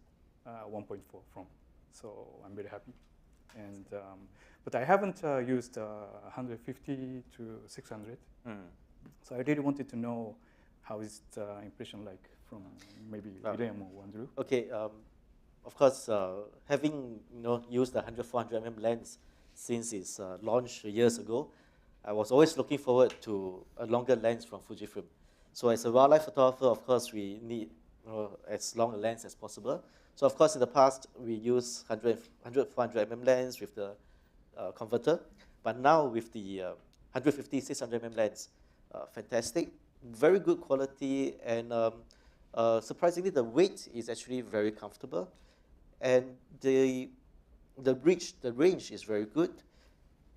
1.4 from. So I'm very happy. And but I haven't used 150 to 600. So I really wanted to know how is the impression like from maybe William or Andrew. Okay. Of course, having used the 100-400 mm lens since its launch years ago, I was always looking forward to a longer lens from Fujifilm. So as a wildlife photographer, of course, we need as long a lens as possible. So of course, in the past, we use 400 mm lens with the converter. But now with the 150, 600 mm lens, fantastic, very good quality, and surprisingly, the weight is actually very comfortable. And the range is very good.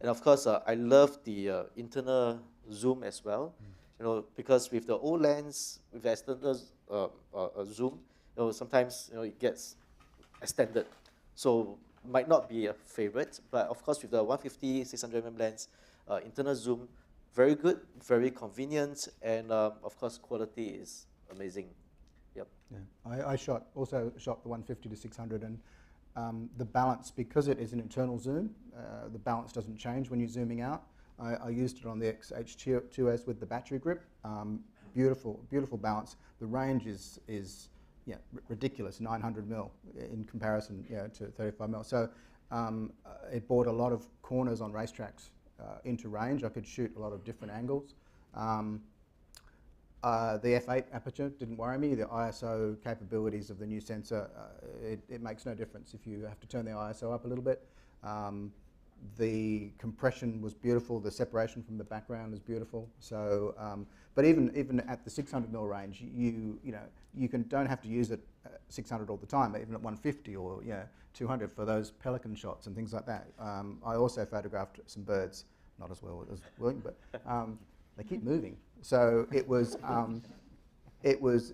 And of course, I love the internal zoom as well. You know, because with the old lens, with the external zoom, you know, sometimes it gets extended. So might not be a favorite, but of course with the 150, 600 mm lens, internal zoom, very good, very convenient, and of course quality is amazing. Yep. Yeah. I also shot the 150 to 600, and the balance, because it is an internal zoom, the balance doesn't change when you're zooming out. I used it on the XH2S with the battery grip. Beautiful, beautiful balance. The range is ridiculous, 900 mil in comparison to 35 mil. So it brought a lot of corners on racetracks into range. I could shoot a lot of different angles. The f8 aperture didn't worry me. The ISO capabilities of the new sensor, it makes no difference if you have to turn the ISO up a little bit. The compression was beautiful. The separation from the background is beautiful. So, but even at the 600 mil range, you don't have to use it at 600 all the time. Even at 150 or 200 for those pelican shots and things like that. I also photographed some birds, not as well as William, but they keep moving. So it was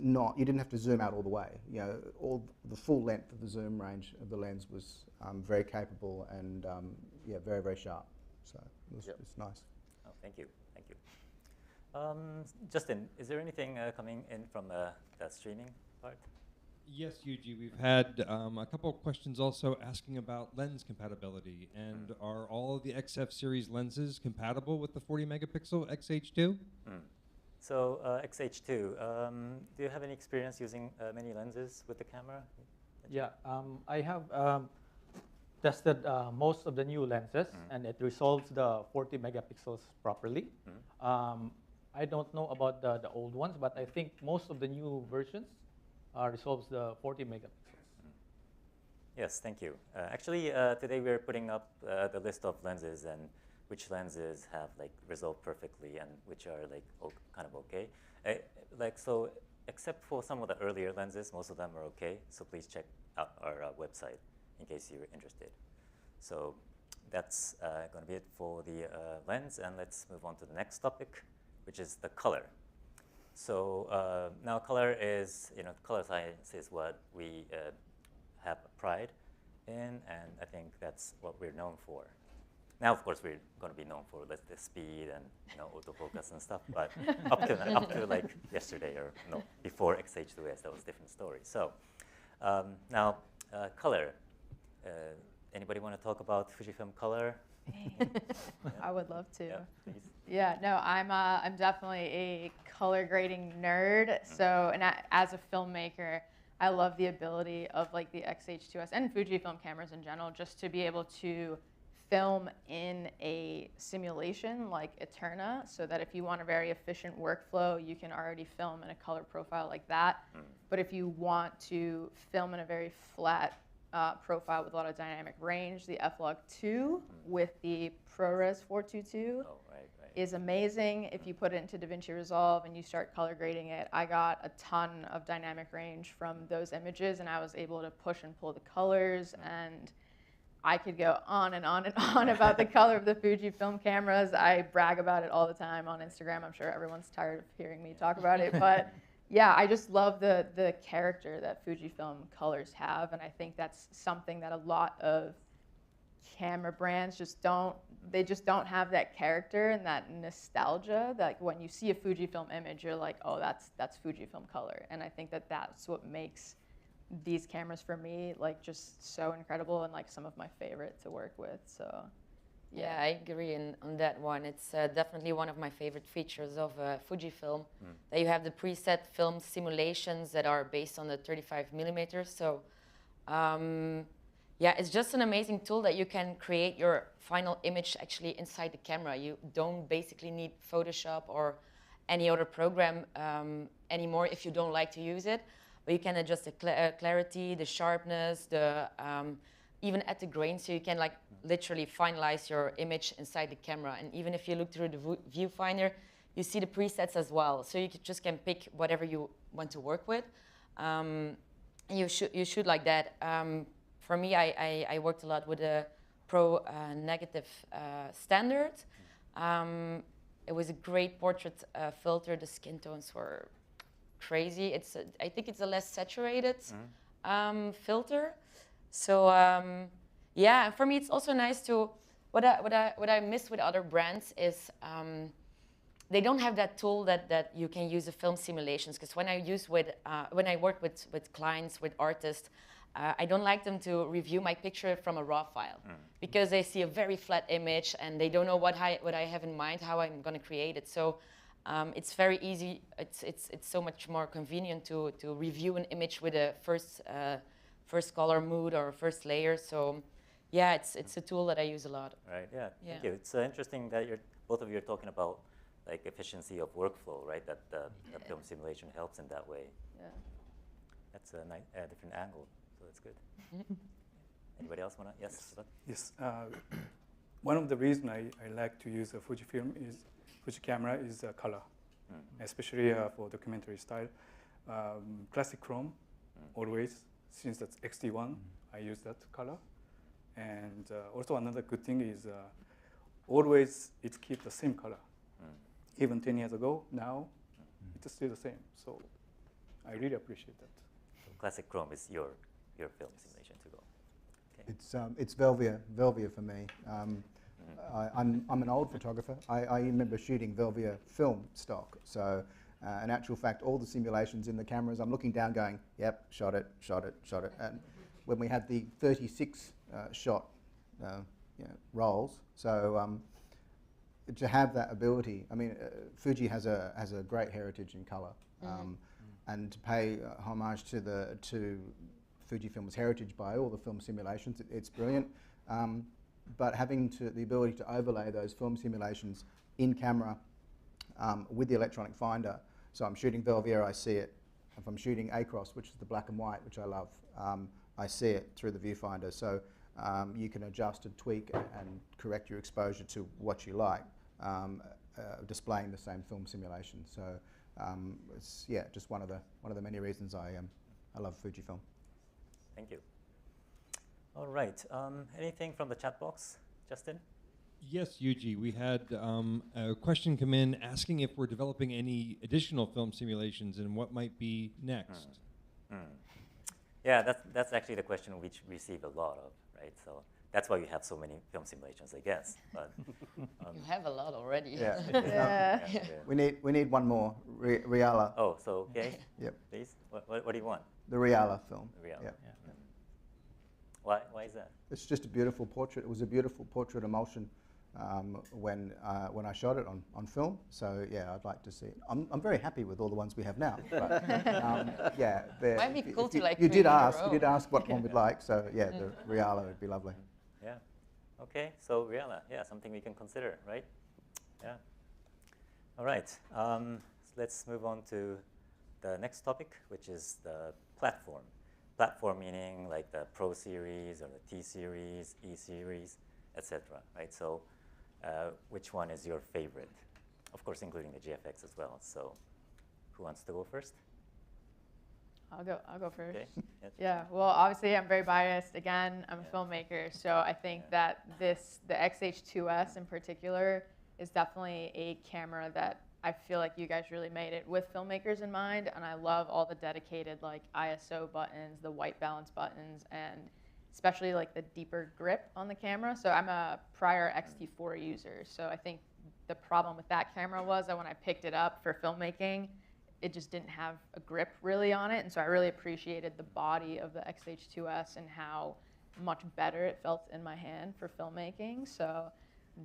not. You didn't have to zoom out all the way. All the full length of the zoom range of the lens was very capable and very, very sharp. So it's nice. Oh, thank you, thank you. Justin, is there anything coming in from the streaming part? Yes, Yuji, we've had a couple of questions also asking about lens compatibility. And are all of the XF series lenses compatible with the 40 megapixel XH2? So XH2, do you have any experience using many lenses with the camera? Yeah, I have tested most of the new lenses, and it resolves the 40 megapixels properly. I don't know about the old ones, but I think most of the new versions resolves the 40 megapixels. Yes, thank you. Actually, today we're putting up the list of lenses and which lenses have resolved perfectly and which are kind of okay. So except for some of the earlier lenses, most of them are okay. So please check out our website in case you're interested. So that's going to be it for the lens, and let's move on to the next topic, which is the color. So now color is, color science is what we have pride in, and I think that's what we're known for. Now, of course, we're going to be known for the speed and autofocus and stuff, but up to yesterday or before XH2S, that was a different story. So now color. Anybody want to talk about Fujifilm color? I would love to. Yeah, please. Yeah, no, I'm definitely a color grading nerd. So, and as a filmmaker, I love the ability of the XH2S and Fujifilm cameras in general, just to be able to film in a simulation like Eterna, so that if you want a very efficient workflow, you can already film in a color profile like that. But if you want to film in a very flat profile with a lot of dynamic range, the F-Log2 with the ProRes 422 is amazing. If you put it into DaVinci Resolve and you start color grading it, I got a ton of dynamic range from those images, and I was able to push and pull the colors, and I could go on and on and on about the color of the Fujifilm cameras. I brag about it all the time on Instagram. I'm sure everyone's tired of hearing me talk about it, but yeah, I just love the character that Fujifilm colors have, and I think that's something that a lot of camera brands just don't have that character and that nostalgia. That when you see a Fujifilm image, you're like, oh, that's Fujifilm color, and I think that's what makes these cameras for me just so incredible and some of my favorite to work with. So yeah, I agree on that one. It's definitely one of my favorite features of Fujifilm, that you have the preset film simulations that are based on the 35 millimeters. So yeah, it's just an amazing tool that you can create your final image actually inside the camera. You don't basically need Photoshop or any other program anymore if you don't like to use it. But you can adjust the clarity, the sharpness, the even at the grain, so you can like literally finalize your image inside the camera. And even if you look through the viewfinder, you see the presets as well. So you just can pick whatever you want to work with. And you should like that. For me, I worked a lot with the Pro negative standard. It was a great portrait filter. The skin tones were crazy. I think it's a less saturated filter. So yeah, for me it's also nice to what I miss with other brands is they don't have that tool that you can use the film simulations. Because when I work with clients, with artists, I don't like them to review my picture from a raw file because they see a very flat image and they don't know what I have in mind, how I'm going to create it. So it's very easy. It's so much more convenient to review an image with a first color mood or first layer. So yeah, it's a tool that I use a lot. Right. Yeah. Thank you. It's interesting that both of you are talking about like efficiency of workflow, right? That the film simulation helps in that way. Yeah. That's a different angle. So that's good. Anybody else want to? Yes. Yes. One of the reasons I like to use a Fuji camera is color, especially for documentary style. Classic chrome, always, since that's XT1, I use that color. And also another good thing is always it keeps the same color. Even 10 years ago, now it's still the same. So I really appreciate that. So classic chrome is your film simulation to go. Okay. It's Velvia for me. I'm an old photographer. I remember shooting Velvia film stock. So in actual fact, all the simulations in the cameras, I'm looking down going, yep, shot it. And when we had the 36 shot rolls, so to have that ability, I mean, Fuji has a great heritage in color, and to pay homage to Fujifilm's heritage by all the film simulations, it's brilliant. But having the ability to overlay those film simulations in camera with the electronic finder, so I'm shooting Velvia, I see it. If I'm shooting Acros, which is the black and white, which I love, I see it through the viewfinder. So you can adjust and tweak and correct your exposure to what you like, displaying the same film simulation. So it's just one of the many reasons I love Fujifilm. Thank you. All right. Anything from the chat box, Justin? Yes, Yuji. We had a question come in asking if we're developing any additional film simulations and what might be next. Yeah, that's actually the question which we receive a lot of, right? So that's why we have so many film simulations, I guess. But you have a lot already. Yeah. We need one more, Riala. Oh, so okay. Yep. Please. What do you want? The Riala film. The Riala. Yeah. Why is that? It's just a beautiful portrait. It was a beautiful portrait emulsion when I shot it on film. So yeah, I'd like to see it. I'm very happy with all the ones we have now. But, yeah, might be cool to like. You did ask what one we'd like. So yeah, the Riala would be lovely. Yeah. Okay. So Riala, yeah, something we can consider, right? Yeah. All right. Let's move on to the next topic, which is the platform. Platform meaning like the Pro series or the T series, E series, etc. Right? So, which one is your favorite? Of course, including the GFX as well. So, who wants to go first? I'll go first. Okay. Yes. Yeah. Well, obviously, I'm very biased. Again, I'm a filmmaker, so I think that the XH2S in particular is definitely a camera that I feel like you guys really made it with filmmakers in mind, and I love all the dedicated like ISO buttons, the white balance buttons, and especially like the deeper grip on the camera. So I'm a prior X-T4 user, so I think the problem with that camera was that when I picked it up for filmmaking, it just didn't have a grip really on it, and so I really appreciated the body of the XH2S and how much better it felt in my hand for filmmaking. So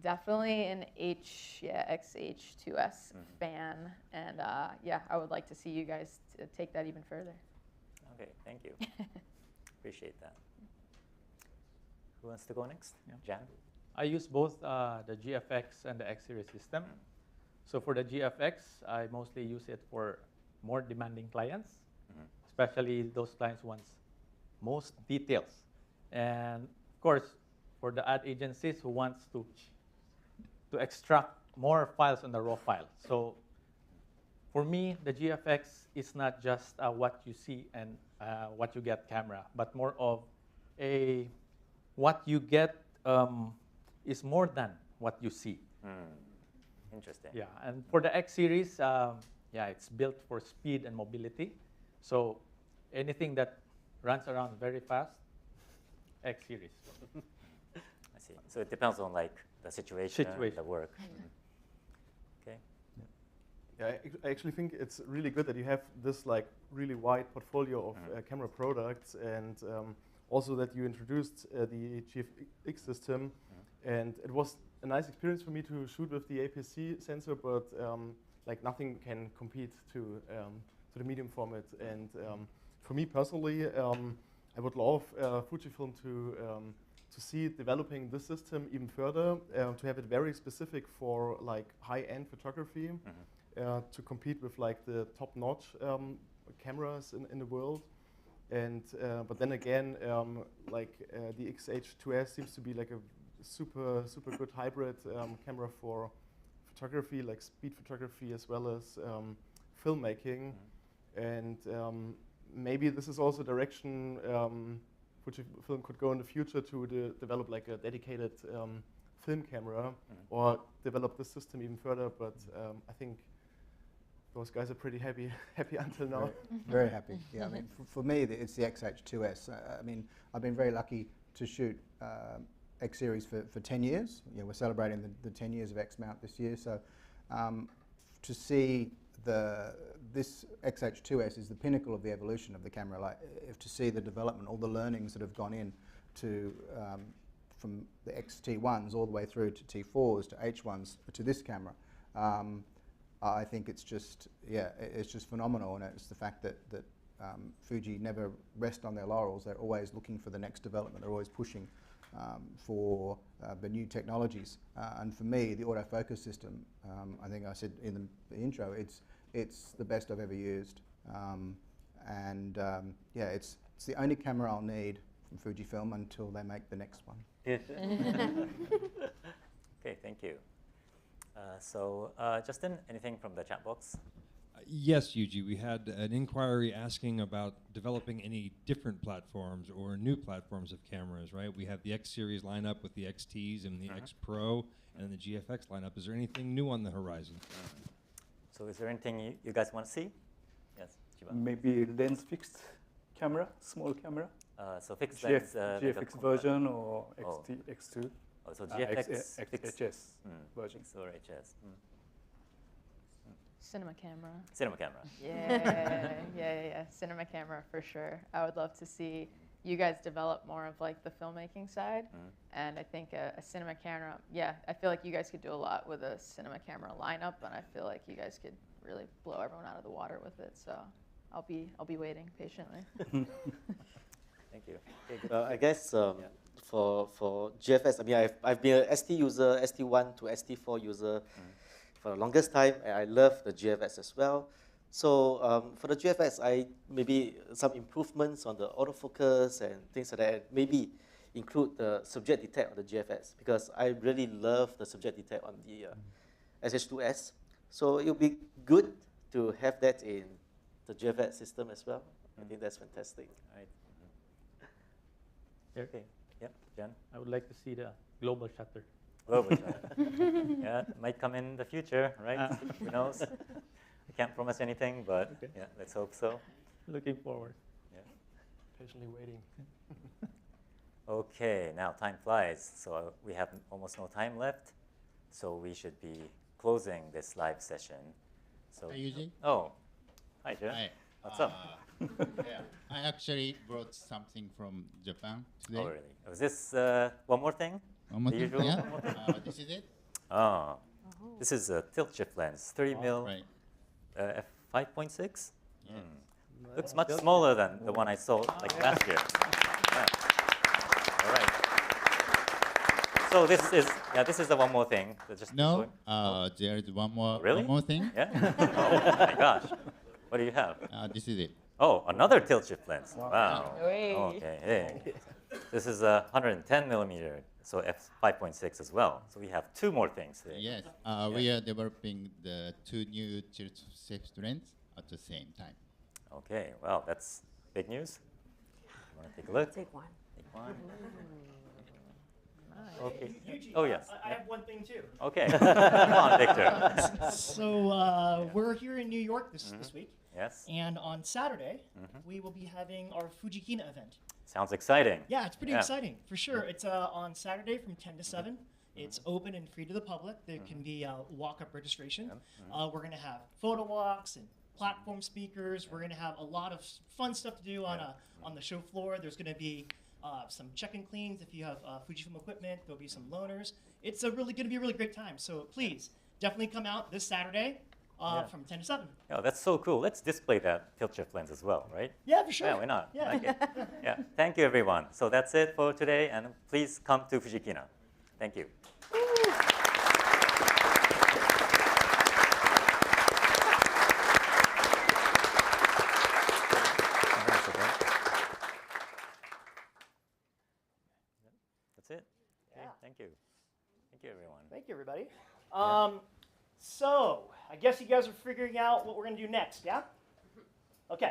definitely an XH2S fan, and yeah, I would like to see you guys take that even further. Okay, thank you. Appreciate that. Who wants to go next? Jan? I use both the GFX and the X series system. So for the GFX, I mostly use it for more demanding clients, especially those clients who want most details. And of course, for the ad agencies who wants to extract more files on the raw file. So for me, the GFX is not just what you see and what you get camera, but more of what you get is more than what you see. Interesting. Yeah, and for the X series, it's built for speed and mobility. So anything that runs around very fast, X series. I see. So it depends on like the situation. The work. Okay. Yeah, I actually think it's really good that you have this like really wide portfolio of camera products, and also that you introduced the GFX system. And it was a nice experience for me to shoot with the APS-C sensor, but like nothing can compete to the medium format. And for me personally, I would love Fujifilm to see developing this system even further, to have it very specific for like high-end photography, to compete with like the top-notch cameras in the world. And but then again, the XH2S seems to be like a super good hybrid camera for photography, like speed photography as well as filmmaking. And maybe this is also a direction Fujifilm could go in the future to develop like a dedicated film camera, or develop the system even further. But I think those guys are pretty happy until now. Very happy. Yeah, I mean, for me, it's the XH2S. I mean, I've been very lucky to shoot X series for 10 years. You know, we're celebrating the 10 years of X mount this year. So to see this XH2S is the pinnacle of the evolution of the camera. Like, if to see the development, all the learnings that have gone in to from the XT1s all the way through to T4s to H1s to this camera. I think it's just, it's just phenomenal, and it's the fact that Fuji never rest on their laurels. They're always looking for the next development. They're always pushing for the new technologies. And for me, the autofocus system, I think I said in the intro, it's the best I've ever used. It's the only camera I'll need from Fujifilm until they make the next one. Okay, thank you. Justin, anything from the chat box? Yes, Yuji, we had an inquiry asking about developing any different platforms or new platforms of cameras, right? We have the X series lineup with the XTs and the X Pro and the GFX lineup. Is there anything new on the horizon? So is there anything you guys want to see? Yes, Chiba. Maybe lens fixed camera, small camera. So fixed lens. GFX version or X2. Oh, so GFX HS version. So HS. Cinema camera. Cinema camera. Yeah. Cinema camera for sure. I would love to see you guys develop more of like the filmmaking side, and I think a cinema camera. Yeah, I feel like you guys could do a lot with a cinema camera lineup, and I feel like you guys could really blow everyone out of the water with it. So I'll be waiting patiently. Thank you. I guess for GFX, I mean, I've been an ST user, ST1 to ST4 user for the longest time, and I love the GFX as well. So for the GFX, maybe some improvements on the autofocus and things like that. Maybe include the subject detect on the GFX, because I really love the subject detect on the SH2S. So it'll be good to have that in the GFX system as well. I think that's fantastic. Right. Okay. Yep, Jan? I would like to see the global shutter. Global shutter. Yeah, it might come in the future, right? Who knows? I can't promise anything, but yeah, let's hope so. Looking forward. Yeah. Patiently waiting. Okay, now time flies. So we have almost no time left. So we should be closing this live session. So. Hi, Yuji. Oh, hi, Jan. Hi. What's up? Yeah, I actually brought something from Japan today. Oh, really? Was this one more thing? One more the thing? usual Yeah. one more thing? This is it. Oh, this is a tilt shift lens, 30mm, right. f5.6. Looks much smaller than the one I saw like last year. Yeah. All right. So this is the one more thing. Just No, there is one Really? more thing. Yeah. Oh my gosh. What do you have? This is it. Oh, another tilt shift lens. Wow. Wow. Hey. Okay. Hey. This is a 110 millimeter, so f5.6 as well. So we have two more things today. Yes, we are developing the two new tilt shift lens at the same time. Okay. Well, that's big news. You want to take a look? Take one. Take one. Okay. Oh yes. I have one thing too. Okay. Come on, Victor. So we're here in New York this week. Yes. And on Saturday, we will be having our FUJIFILM event. Sounds exciting. Yeah, it's pretty exciting for sure. It's on Saturday from 10 to 7. It's open and free to the public. There can be walk-up registration. We're going to have photo walks and platform speakers. We're going to have a lot of fun stuff to do on the show floor. There's going to be some check-in cleans if you have Fujifilm equipment. There'll be some loaners. It's going to be a really great time. So please, definitely come out this Saturday from 10 to 7. Oh, that's so cool. Let's display that tilt shift lens as well, right? Yeah, for sure. Yeah, why not? Yeah. Like it. Yeah. Thank you, everyone. So that's it for today, and please come to Fujikina. Thank you. That's it. Okay, thank you. Thank you, everyone. Thank you, everybody. So I guess you guys are figuring out what we're going to do next, yeah? Okay.